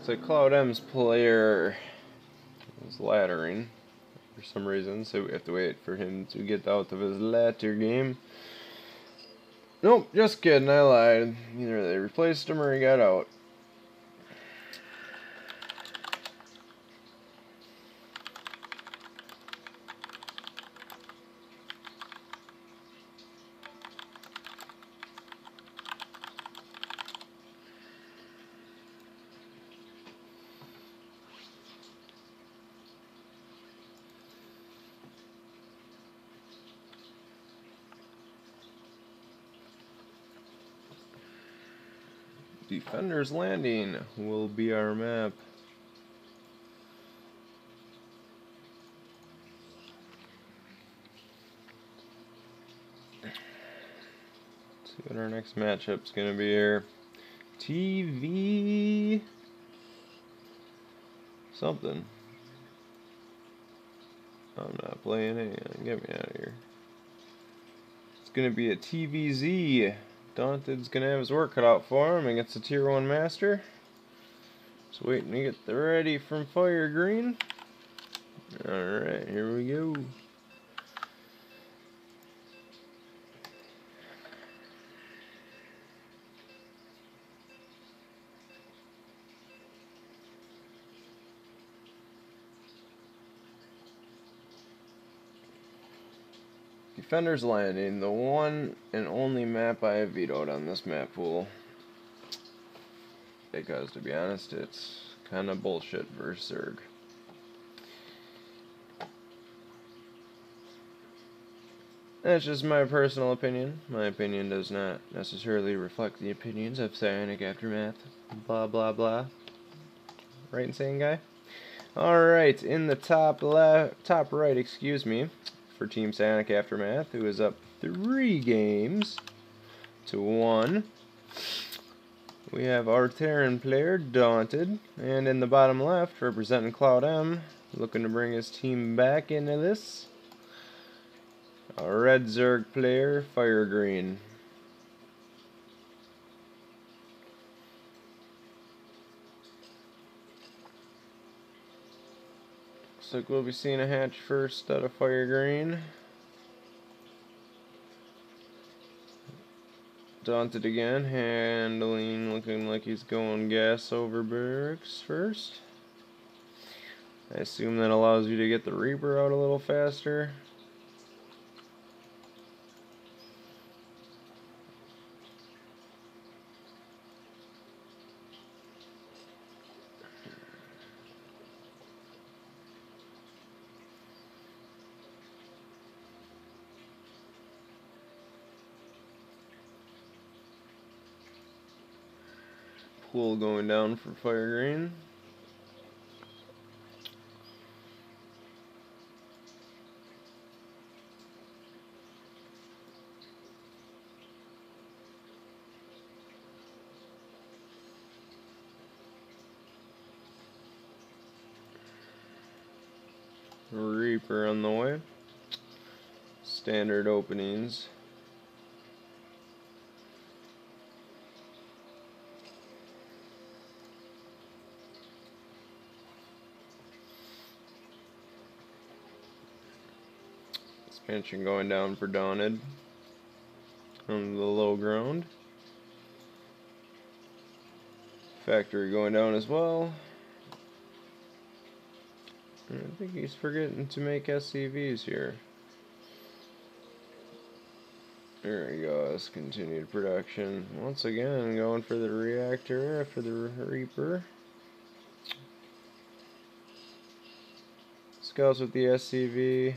So cloudM's player is laddering for some reason, so we have to wait for him to get out of his ladder game. Nope, just kidding, I lied. Either they replaced him or he got out. Defender's Landing will be our map. Let's see what our next matchup's gonna be here. TV something. I'm not playing it. Get me out of here. It's gonna be a TVZ. Daunted's gonna have his work cut out for him against a tier 1 master. Just waiting to get the ready from Fire Green. Alright, here we go. Defender's Landing, the one and only map I have vetoed on this map pool. Because, to be honest, it's kind of bullshit versus Zerg. That's just my personal opinion. My opinion does not necessarily reflect the opinions of Psionic Aftermath. Blah, blah, blah. Right in saying, guy? Alright, in the top right, excuse me, for Team Psionic Aftermath, who is up 3-1. We have our Terran player, Daunted, and in the bottom left, representing cloudM, looking to bring his team back into this, a red Zerg player, Fire Green. Looks like we'll be seeing a hatch first out of Fire Green. Daunted again, handling, looking like he's going gas over barracks first. I assume that allows you to get the Reaper out a little faster. Pool going down for Fire Green. Reaper on the way. Standard openings. Expansion going down for Daunted on the low ground. Factory going down as well. I think he's forgetting to make SCVs here. There he goes, continued production. Once again, going for the reactor after the Reaper. Scouts with the SCV.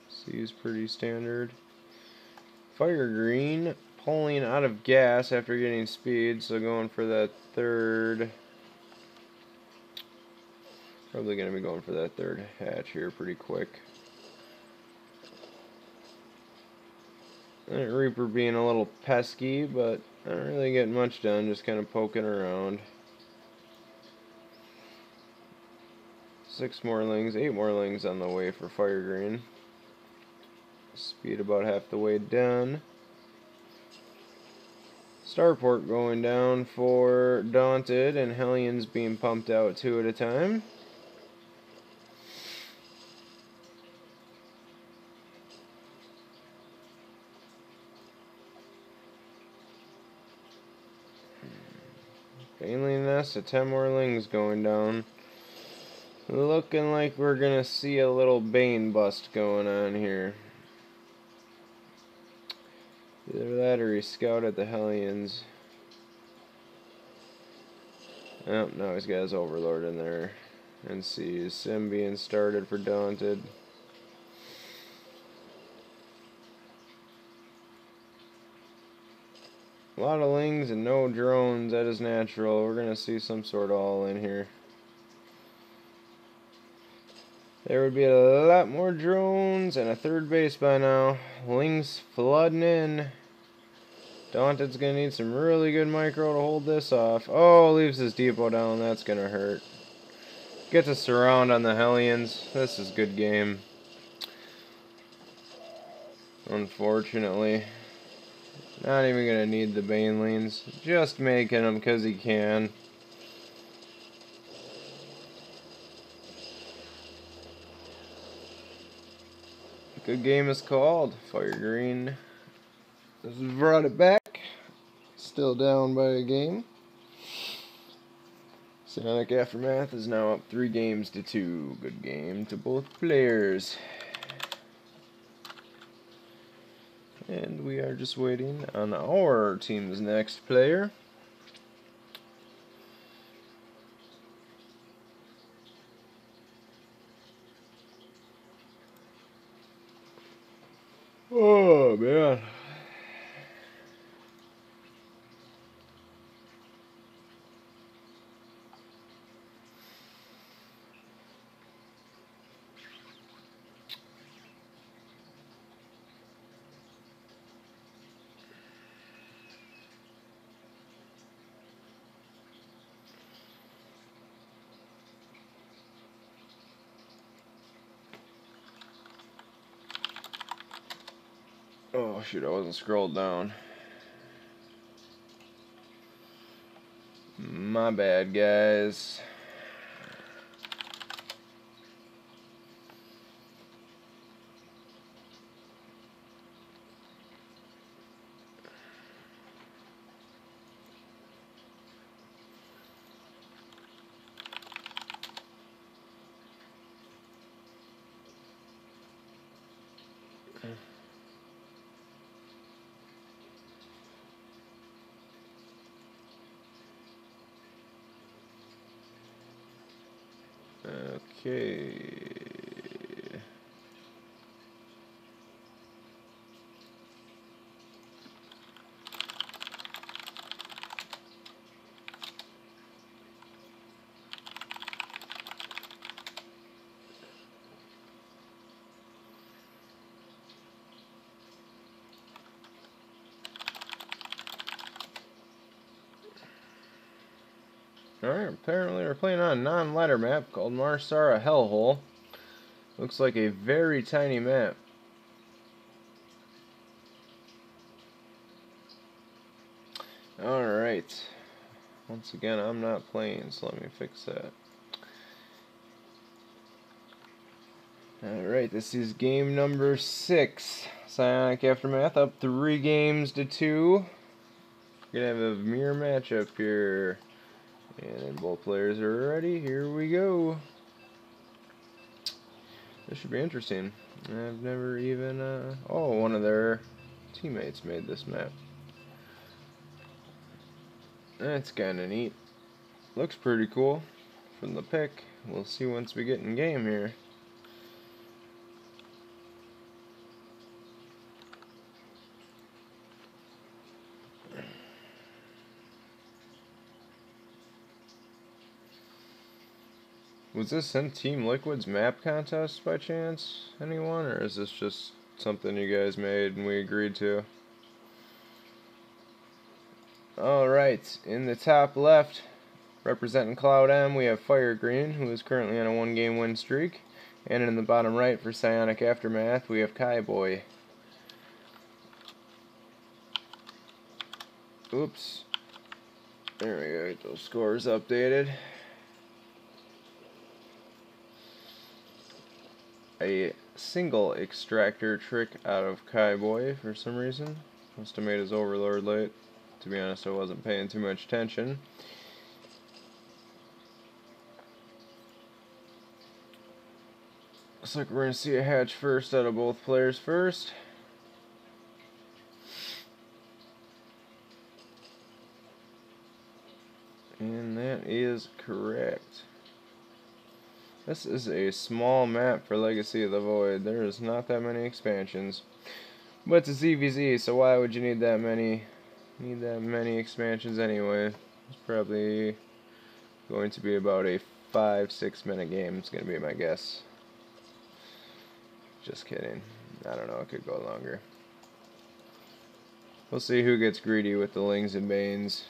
C is pretty standard. Fire Green, pulling out of gas after getting speed, so going for that third. Probably going to be going for that third hatch here pretty quick. Reaper being a little pesky, but not really getting much done, just kind of poking around. 6 more lings, 8 more lings on the way for Fire Green. Speed about half the way done. Starport going down for Daunted, and Hellions being pumped out 2 at a time. Alien Nest, 10 more lings going down. Looking like we're gonna see a little Bane bust going on here. Either that or he scouted the Hellions. Oh, no, he's got his Overlord in there. And sees Sim being started for Daunted. A lot of lings and no drones, that is natural. We're gonna see some sort of all in here. There would be a lot more drones and a third base by now. Lings flooding in. Daunted's gonna need some really good micro to hold this off. Oh, leaves his depot down. That's gonna hurt. Gets a surround on the Hellions. This is good game. Unfortunately. Not even gonna need the Banelings. Just making them because he can. Good game is called. Fire Green has brought it back. Still down by a game. Psionic Aftermath is now up 3 games to 2. Good game to both players. And we are just waiting on our team's next player. Oh, man. Oh, shoot, I wasn't scrolled down. My bad, guys. Okay. Alright, apparently we're playing on a non-ladder map called Marsara Hellhole. Looks like a very tiny map. Alright. Once again, I'm not playing, so let me fix that. Alright, this is game number 6. Psionic Aftermath up 3 games to 2. We're gonna have a mirror matchup here. And both players are ready. Here we go. This should be interesting. I've never even, oh, one of their teammates made this map. That's kinda neat. Looks pretty cool from the pick. We'll see once we get in game here. Was this in Team Liquid's map contest by chance, anyone? Or is this just something you guys made and we agreed to? Alright, in the top left, representing cloudM, we have Fire Green, who is currently on a 1-game win streak. And in the bottom right, for Psionic Aftermath, we have Boy. Oops. There we go, get those scores updated. A single extractor trick out of Boy for some reason. Must have made his overlord late. To be honest, I wasn't paying too much attention. Looks like we're going to see a hatch first out of both players first. And that is correct. This is a small map for Legacy of the Void. There is not that many expansions. But it's a ZVZ, so why would you need that many expansions anyway? It's probably going to be about a 5-6 minute game. It's going to be my guess. Just kidding. I don't know, it could go longer. We'll see who gets greedy with the Lings and Banes.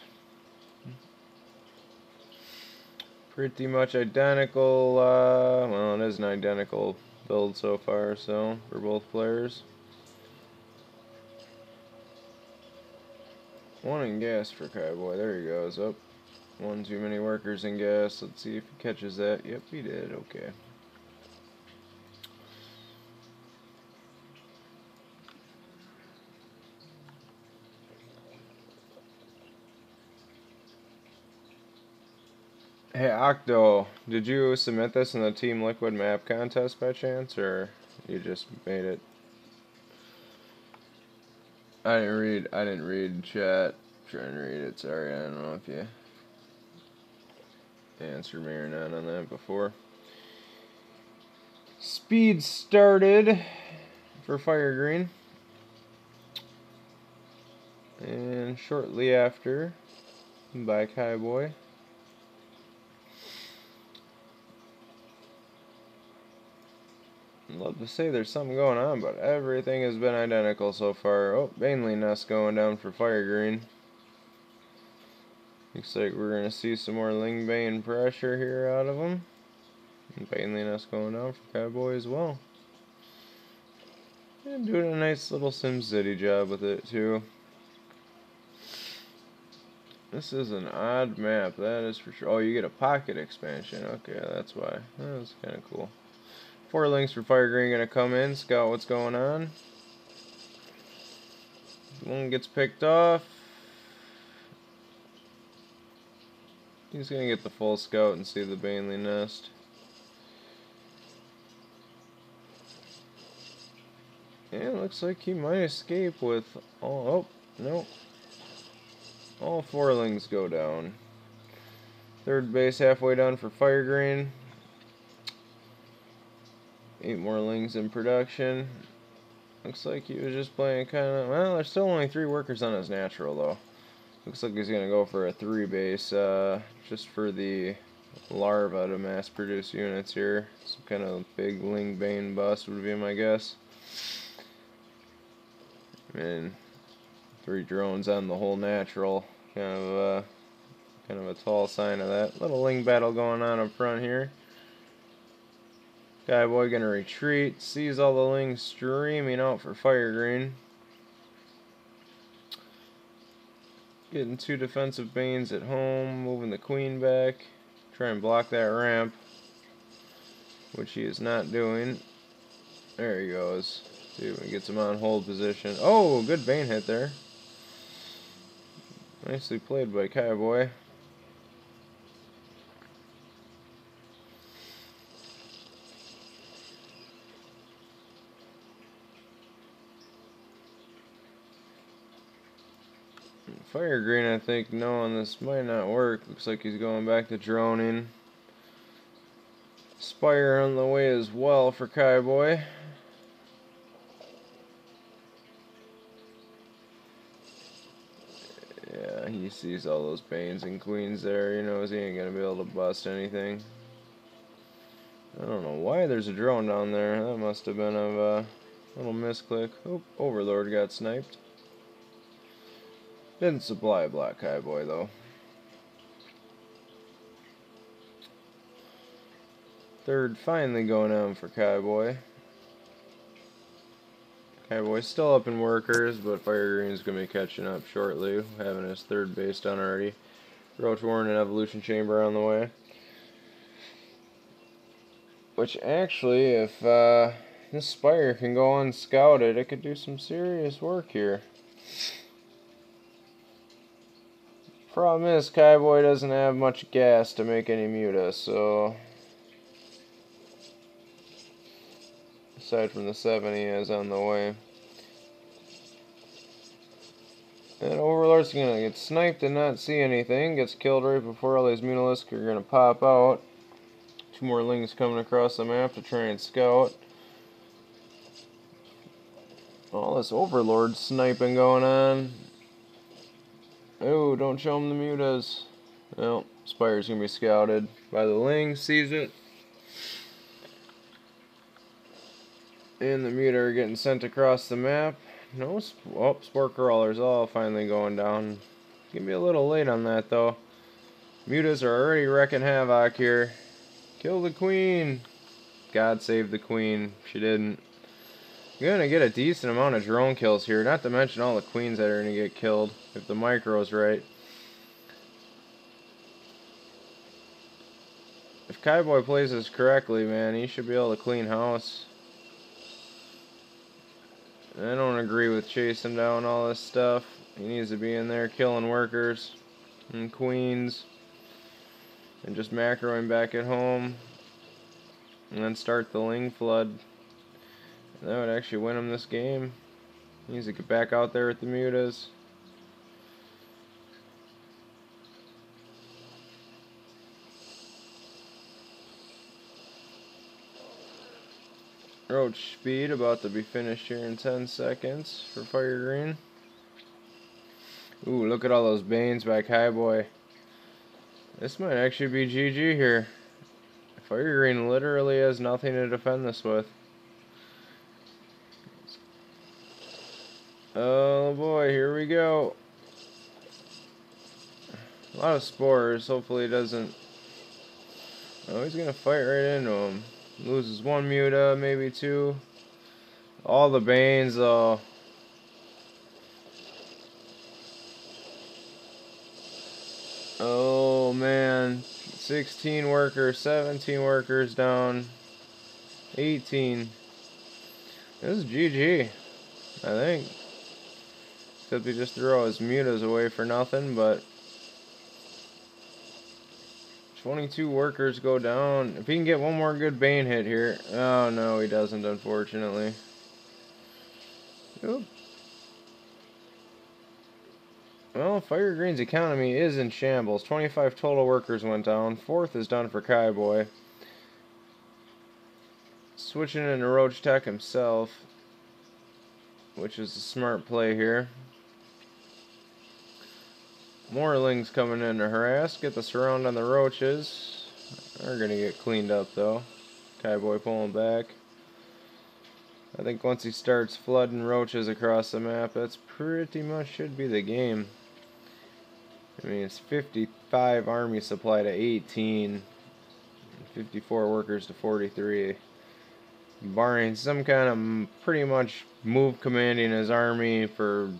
Pretty much identical, well, it is an identical build so far, so, for both players. One in gas for Boy. There he goes. Oh, one too many workers in gas. Let's see if he catches that. Yep, he did. Okay. Hey Octo, did you submit this in the Team Liquid map contest by chance, or you just made it? I didn't read chat. I'm trying to read it, sorry, I don't know if you answered me or not on that before. Speed started for Fire Green. And shortly after, by Boy. I'd love to say there's something going on, but everything has been identical so far. Oh, Baneley Nest going down for Fire Green. Looks like we're going to see some more Ling Bane pressure here out of him. And Baneley Nest going down for Cowboy as well. And doing a nice little SimCity job with it too. This is an odd map, that is for sure. Oh, you get a pocket expansion. Okay, that's why. That's kind of cool. 4 Lings for Fire Green gonna come in, scout what's going on. One gets picked off. He's gonna get the full scout and see the Baneley Nest. Yeah, looks like he might escape with all. Oh, no. All 4 Lings go down. Third base halfway done for Fire Green. 8 more Lings in production. Looks like he was just playing kind of... Well, there's still only 3 workers on his natural, though. Looks like he's going to go for a 3 base, just for the larva to mass produce units here. Some kind of big Ling Bane bust would be my guess. And 3 drones on the whole natural. Kind of a tall sign of that. Little Ling battle going on up front here. Cowboy gonna retreat. Sees all the lings streaming out for fire green. Getting 2 defensive Banes at home. Moving the queen back. Try and block that ramp, which he is not doing. There he goes. See if he gets him on hold position. Oh, good Bane hit there. Nicely played by Cowboy. Fire green, I think, knowing this might not work. Looks like he's going back to droning. Spire on the way as well for Cowboy. Yeah, he sees all those Banes and Queens there. He knows he ain't gonna be able to bust anything. I don't know why there's a drone down there. That must have been a little misclick. Oop, Overlord got sniped. Didn't supply Black Cowboy though. Third finally going on for Cowboy. Cowboy's still up in workers, but Fire Green's going to be catching up shortly, having his third base done already. Roach Warren and Evolution Chamber on the way. Which actually, if this Spire can go unscouted, it could do some serious work here. Problem is, Cowboy doesn't have much gas to make any muta, so aside from the 7 he has on the way. And Overlord's gonna get sniped and not see anything. Gets killed right before all these Mutalisks are gonna pop out. 2 more lings coming across the map to try and scout. All this Overlord sniping going on. Oh, don't show him the mutas. Well, Spire's gonna be scouted by the ling. Sees it. And the muta are getting sent across the map. No, Spore Crawler's all finally going down. Gonna be a little late on that though. Mutas are already wrecking havoc here. Kill the queen. God save the queen. She didn't. You're gonna get a decent amount of drone kills here, not to mention all the queens that are gonna get killed if the micro's right. If Cowboy plays this correctly, man, he should be able to clean house. I don't agree with chasing down all this stuff. He needs to be in there killing workers and queens and just macroing back at home and then start the ling flood. That would actually win him this game. He needs to get back out there with the mutas. Roach speed about to be finished here in 10 seconds for Fire Green. Ooh, look at all those Banes by Cowboy. This might actually be GG here. Fire Green literally has nothing to defend this with. Oh boy, here we go. A lot of spores. Hopefully he doesn't. Oh, he's gonna fight right into him. Loses 1 muta, maybe 2. All the Banes though. Oh man. 16 workers, 17 workers down. 18. This is GG, I think. Except he just threw all his mutas away for nothing, but 22 workers go down. If he can get one more good Bane hit here. Oh no, he doesn't, unfortunately. Oop. Well, Fire Green's economy is in shambles. 25 total workers went down. 4th is done for Cowboy. Switching into Roach Tech himself, which is a smart play here. More lings coming in to harass. Get the surround on the roaches. They're gonna get cleaned up though. Cowboy pulling back. I think once he starts flooding roaches across the map, that's pretty much should be the game. I mean, it's 55 army supply to 18. 54 workers to 43. barring some kind of pretty much move commanding his army for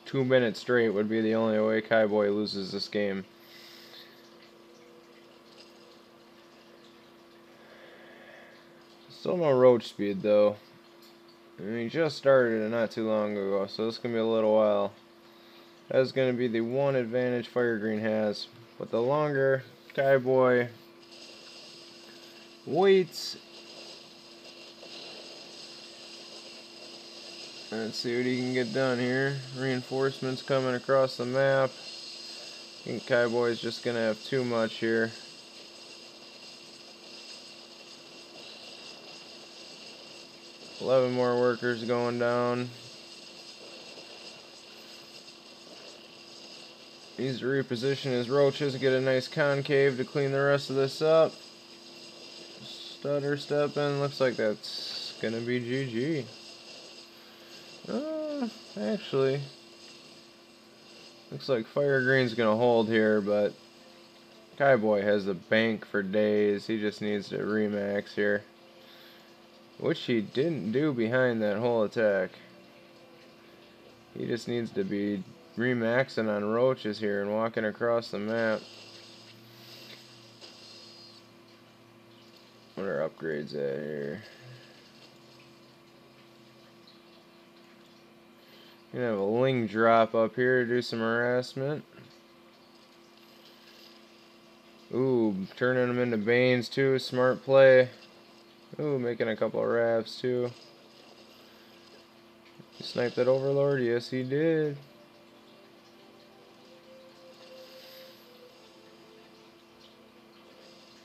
2 minutes straight, would be the only way Cowboy loses this game. Still no roach speed though. And he just started it not too long ago, so this is going to be a little while. That's going to be the one advantage Fire Green has. But the longer Cowboy waits, let's see what he can get done here. Reinforcements coming across the map. I think Cowboy's just going to have too much here. $11 more workers going down. Needs to reposition his roaches, get a nice concave to clean the rest of this up. Stutter stepping, looks like that's gonna be GG. Actually, looks like Fire Green's gonna hold here, but Cowboy has the bank for days. He just needs to remax here, which he didn't do behind that whole attack. He just needs to be remaxing on roaches here and walking across the map. What are upgrades at here? Gonna have a Ling drop up here to do some harassment. Ooh, turning them into Banes too, smart play. Ooh, making a couple of rafts too. He sniped that Overlord? Yes, he did.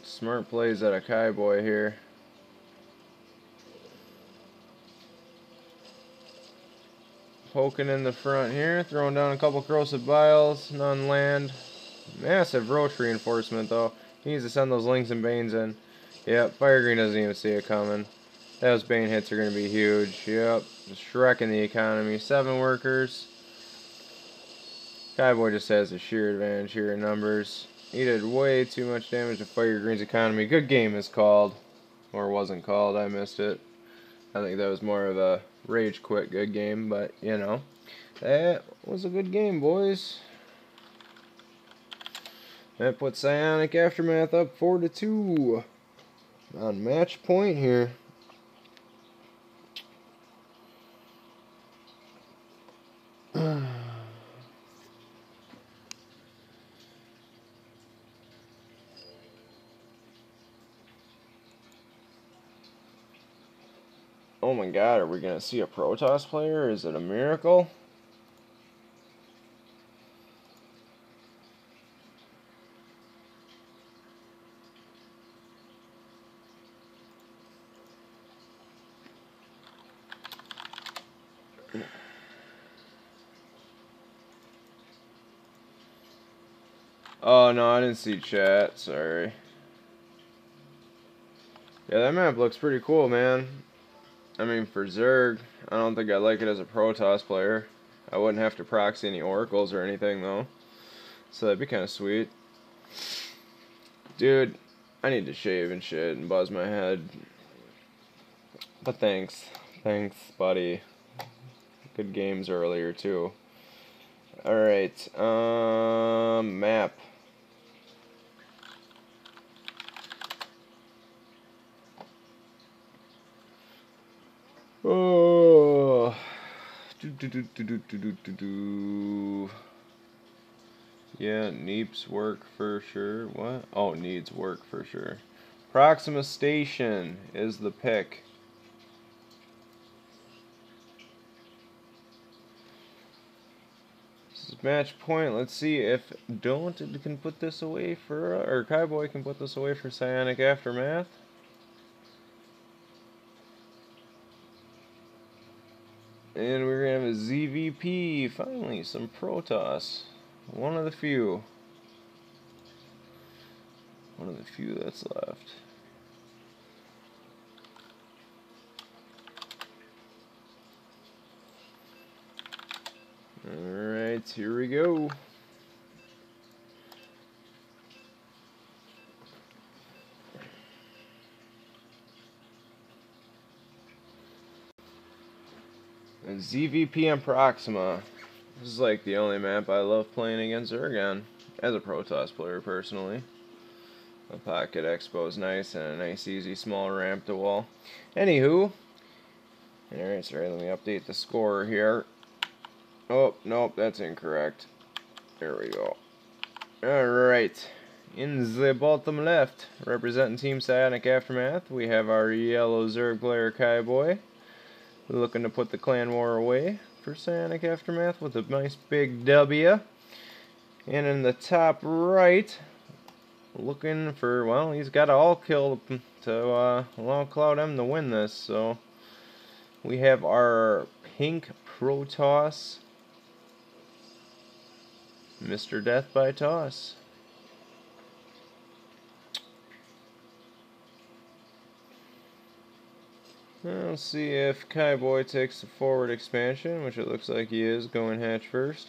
Smart plays out of Cowboy here. Poking in the front here, throwing down a couple corrosive biles, none land. Massive roach reinforcement though. He needs to send those Lings and Banes in. Yep, Fire Green doesn't even see it coming. Those Bane hits are going to be huge. Yep, just wrecking the economy. 7 workers. Cowboy just has a sheer advantage here in numbers. He did way too much damage to Fire Green's economy. Good game is called. Or wasn't called, I missed it. I think that was more of a rage quit good game, but you know. That was a good game, boys. That puts Psionic Aftermath up 4-2. On match point here. Oh my god, are we going to see a Protoss player? Is it a miracle? Oh no, I didn't see chat, sorry. Yeah, that map looks pretty cool, man. I mean, for Zerg, I don't think I like it as a Protoss player. I wouldn't have to proxy any oracles or anything, though. So that'd be kind of sweet. Dude, I need to shave and shit and buzz my head. But thanks. Thanks, buddy. Good games earlier, too. Alright, map. Oh. Yeah, needs work for sure. What? Oh, needs work for sure. Proxima Station is the pick. This is match point. Let's see if Don't can put this away for, or Cowboy can put this away for Psionic Aftermath. And we're going to have a ZVP, finally, some Protoss. One of the few. One of the few that's left. Alright, here we go. ZVP Proxima. This is like the only map I love playing against Zergon. As a Protoss player, personally. The Pocket Expo is nice and a nice, easy, small ramp to wall. Anywho. Alright, sorry, let me update the score here. Oh, nope, that's incorrect. There we go. Alright. In the bottom left, representing Team Psionic Aftermath, we have our yellow Zerg player Kaiboy. Looking to put the clan war away for Psionic Aftermath with a nice big W. And in the top right, looking for, well, he's got to all kill to allow cloudM to win this. So we have our pink Protoss, Mr. Death by Toss. Let's see if Kaiboy takes the forward expansion, which it looks like he is, going hatch first.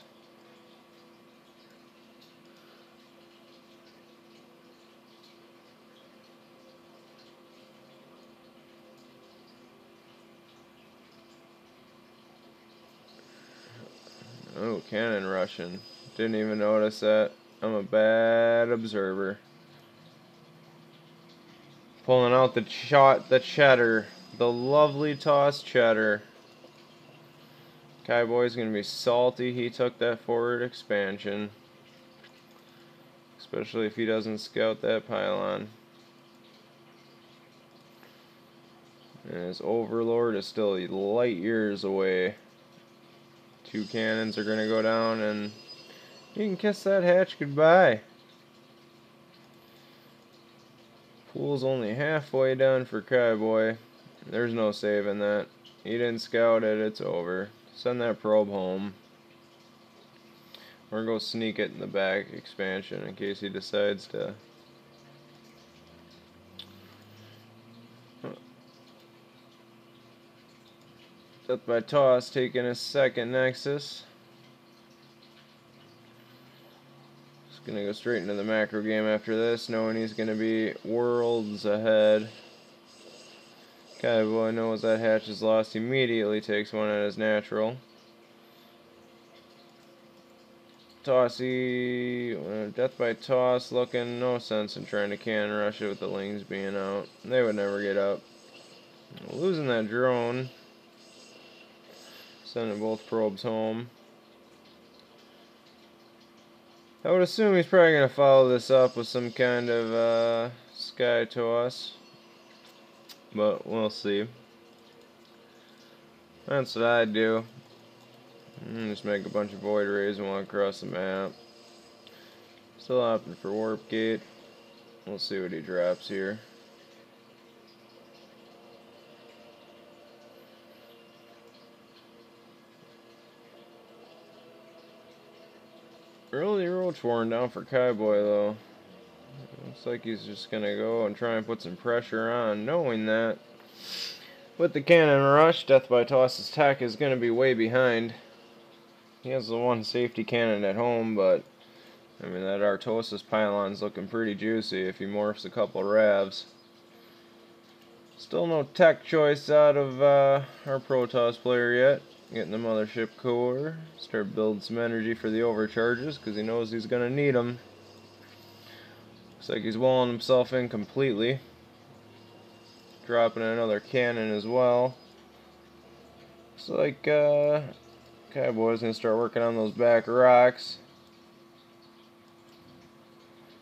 Oh, cannon Russian. Didn't even notice that. I'm a bad observer. Pulling out the cheddar. The lovely toss cheddar. Kaiboy's gonna be salty he took that forward expansion. Especially if he doesn't scout that pylon. And his overlord is still light years away. 2 cannons are gonna go down and you can kiss that hatch goodbye. Pool's only halfway done for Kaiboy. There's no saving that. He didn't scout it, it's over. Send that probe home. Or go sneak it in the back expansion in case he decides to. Death by Toss taking his second Nexus. Just gonna go straight into the macro game after this, knowing he's gonna be worlds ahead. Kaiboy knows that hatch is lost, immediately takes one at his natural. Tossy, Death by Toss looking, no sense in trying to cannon rush it with the lings being out. They would never get up. Losing that drone. Sending both probes home. I would assume he's probably going to follow this up with some kind of sky toss. But we'll see. That's what I'd do. Just make a bunch of void rays and walk across the map. Still opting for warp gate. We'll see what he drops here. Early roach worn down for Kaiboy though. Looks like he's just gonna go and try and put some pressure on, knowing that with the cannon rush, Death by Toss's tech is gonna be way behind. He has the one safety cannon at home, but I mean that Artosis pylon's looking pretty juicy if he morphs a couple ravs. Still no tech choice out of our Protoss player yet. Getting the mothership core. Start building some energy for the overcharges because he knows he's going to need them. Looks like he's walling himself in completely. Dropping another cannon as well. Looks like Kaiboy's going to start working on those back rocks.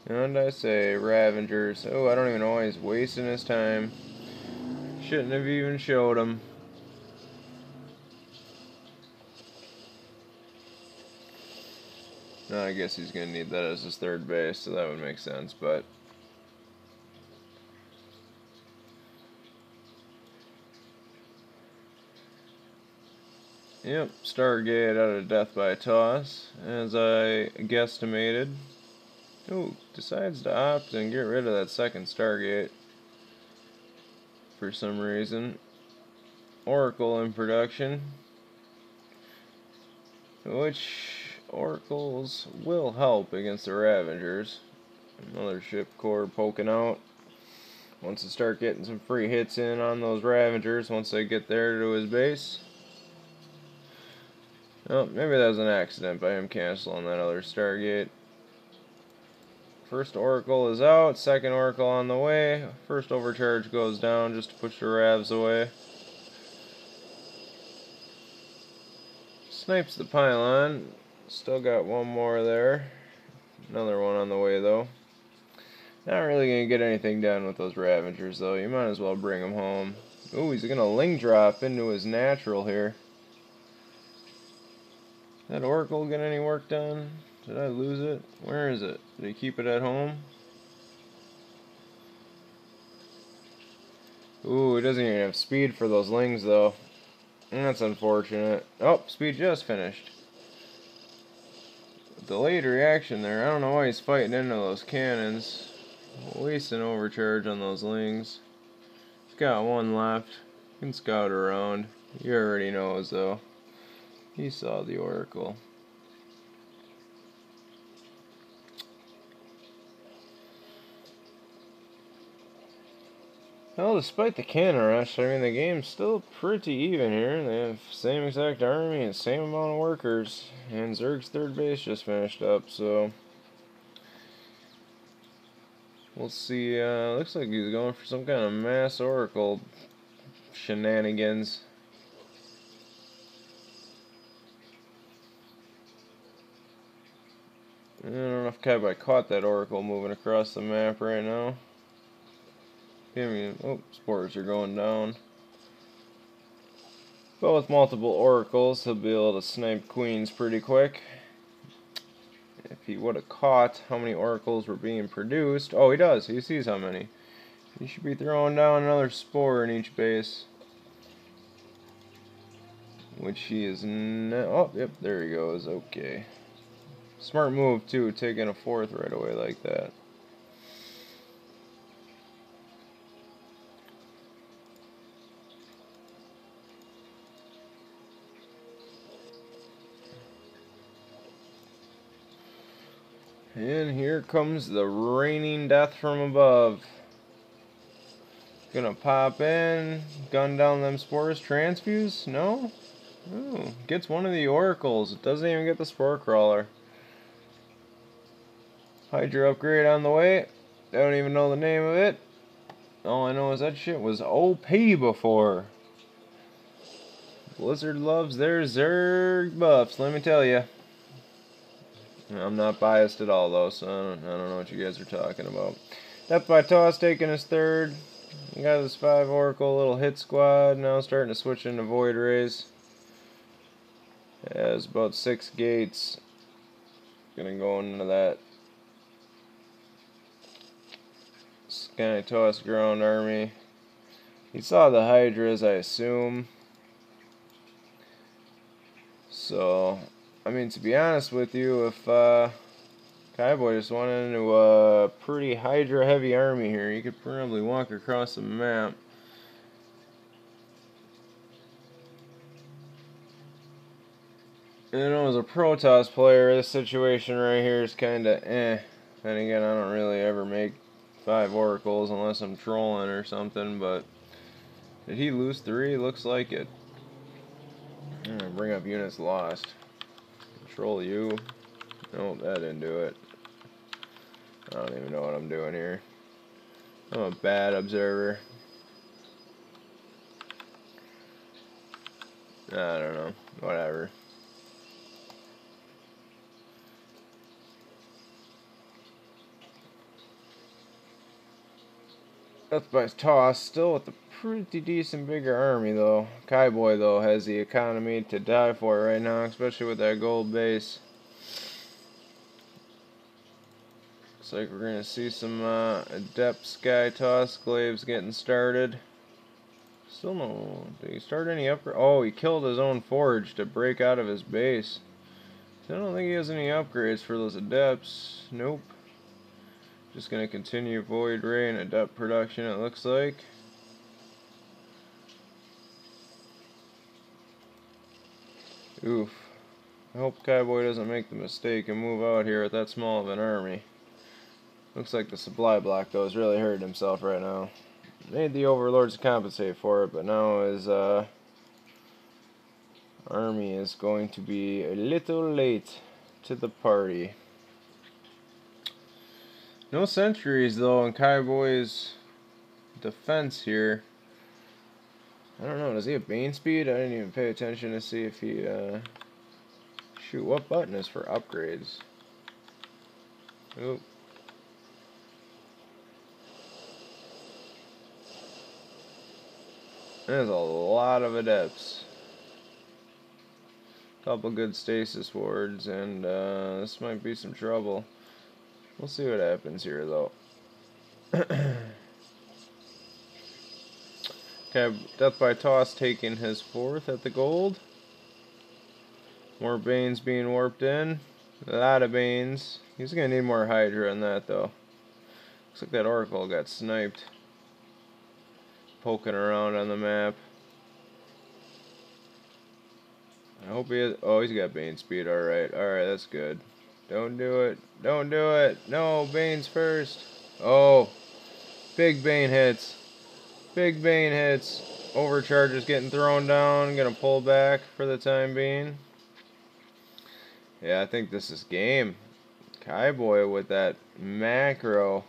And I say Ravengers. Oh, I don't even know why he's wasting his time. Shouldn't have even showed him. No, I guess he's going to need that as his third base, so that would make sense, but yep, Stargate out of Death by Toss, as I guesstimated. Ooh, decides to opt and get rid of that second Stargate for some reason. Oracle in production, which Oracles will help against the Ravengers. Another ship core poking out. Wants to start getting some free hits in on those Ravengers once they get there to his base. Oh, maybe that was an accident by him canceling that other Stargate. First Oracle is out, second Oracle on the way. First overcharge goes down just to push the Ravs away. Snipes the pylon. Still got one more there. Another one on the way though. Not really going to get anything done with those Ravagers though. You might as well bring them home. Ooh, he's going to Ling drop into his natural here. Did that Oracle get any work done? Did I lose it? Where is it? Did he keep it at home? Ooh, he doesn't even have speed for those Lings though. That's unfortunate. Oh, speed just finished. Delayed reaction there. I don't know why he's fighting into those cannons. Wasting overcharge on those Lings. He's got one left. He can scout around. He already knows though. He saw the Oracle. Well, despite the cannon rush, I mean, the game's still pretty even here. They have same exact army and same amount of workers. And Zerg's third base just finished up, so we'll see. Looks like he's going for some kind of mass Oracle shenanigans. I don't know if Kaibai caught that Oracle moving across the map right now. Oh, spores are going down. But with multiple Oracles, he'll be able to snipe Queens pretty quick. If he would have caught how many Oracles were being produced. Oh, he does. He sees how many. He should be throwing down another spore in each base. Which he is not. Oh, yep, there he goes. Okay. Smart move, too, taking a fourth right away like that. And here comes the raining death from above. Gonna pop in, gun down them spores, transfuse? No? Oh, gets one of the Oracles. It doesn't even get the Spore Crawler. Hydra upgrade on the way. Don't even know the name of it. All I know is that shit was OP before. Blizzard loves their Zerg buffs, let me tell you. I'm not biased at all, though, so I don't know what you guys are talking about. Death by Toss taking his third. He got his 5 Oracle little hit squad. Now starting to switch into Void Rays. Has about 6 gates. Gonna go into that Sky Toss ground army. He saw the Hydras, I assume. So, I mean, to be honest with you, if Kaiboy just went into a pretty Hydra-heavy army here, you could probably walk across the map. And as a Protoss player, this situation right here is kind of eh. Then again, I don't really ever make 5 Oracles unless I'm trolling or something, but did he lose 3? Looks like it. I'm gonna bring up units lost. Control U. Nope, that didn't do it. I don't even know what I'm doing here. I'm a bad observer. I don't know. Whatever. Death by Toss, still with a pretty decent bigger army though. Kaiboy though has the economy to die for right now, especially with that gold base. Looks like we're gonna see some adept Sky Toss glaives getting started. Still no. Did he start any upgrade? Oh, he killed his own forge to break out of his base. I don't think he has any upgrades for those adepts. Nope. Just gonna continue Void Ray and adept production, it looks like. Oof. I hope Kaiboy doesn't make the mistake and move out here with that small of an army. Looks like the supply block though is really hurting himself right now. Made the overlords compensate for it, but now his army is going to be a little late to the party. No sentries though in Kaiboy's defense here. I don't know, does he have Bane speed? I didn't even pay attention to see if he, shoot, what button is for upgrades? Oop. There's a lot of adepts. Couple good stasis wards, and this might be some trouble. We'll see what happens here, though. Okay, Death by Toss taking his 4th at the gold. More Banes being warped in. A lot of Banes. He's gonna need more Hydra on that, though. Looks like that Oracle got sniped. Poking around on the map. I hope he has. Oh, he's got Bane speed. Alright, that's good. Don't do it. Don't do it. No, Bane's first. Oh, big Bane hits. Big Bane hits. Overcharge is getting thrown down. Gonna pull back for the time being. Yeah, I think this is game. Kaiboy with that macro.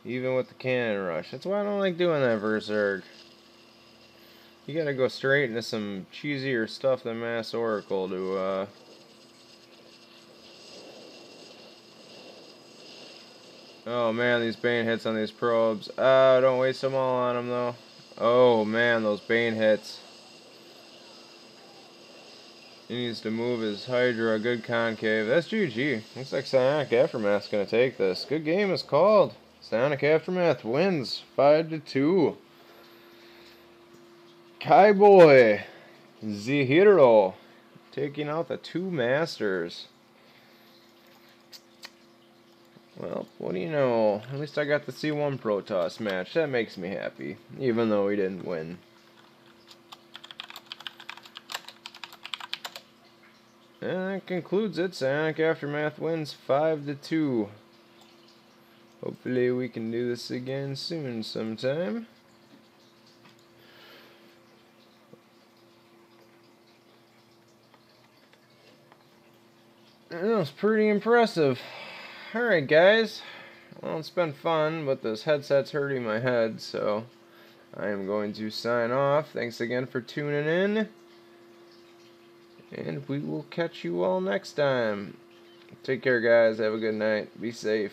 Even with the cannon rush. That's why I don't like doing that Berserk. You gotta go straight into some cheesier stuff than Mass Oracle to, Oh man, these Bane hits on these probes. Don't waste them all on them though. Oh man, those Bane hits. He needs to move his Hydra, good concave. That's GG. Looks like Psionic Aftermath's gonna take this. Good game is called. Psionic Aftermath wins 5-2. Kaiboy, the hero, taking out the 2 masters. Well, what do you know? At least I got the C1 Protoss match. That makes me happy, even though we didn't win. And that concludes it. Psionic Aftermath wins 5-2. Hopefully we can do this again soon sometime. That was pretty impressive. Alright guys, well it's been fun, but this headset's hurting my head, so I am going to sign off. Thanks again for tuning in, and we will catch you all next time. Take care guys, have a good night, be safe.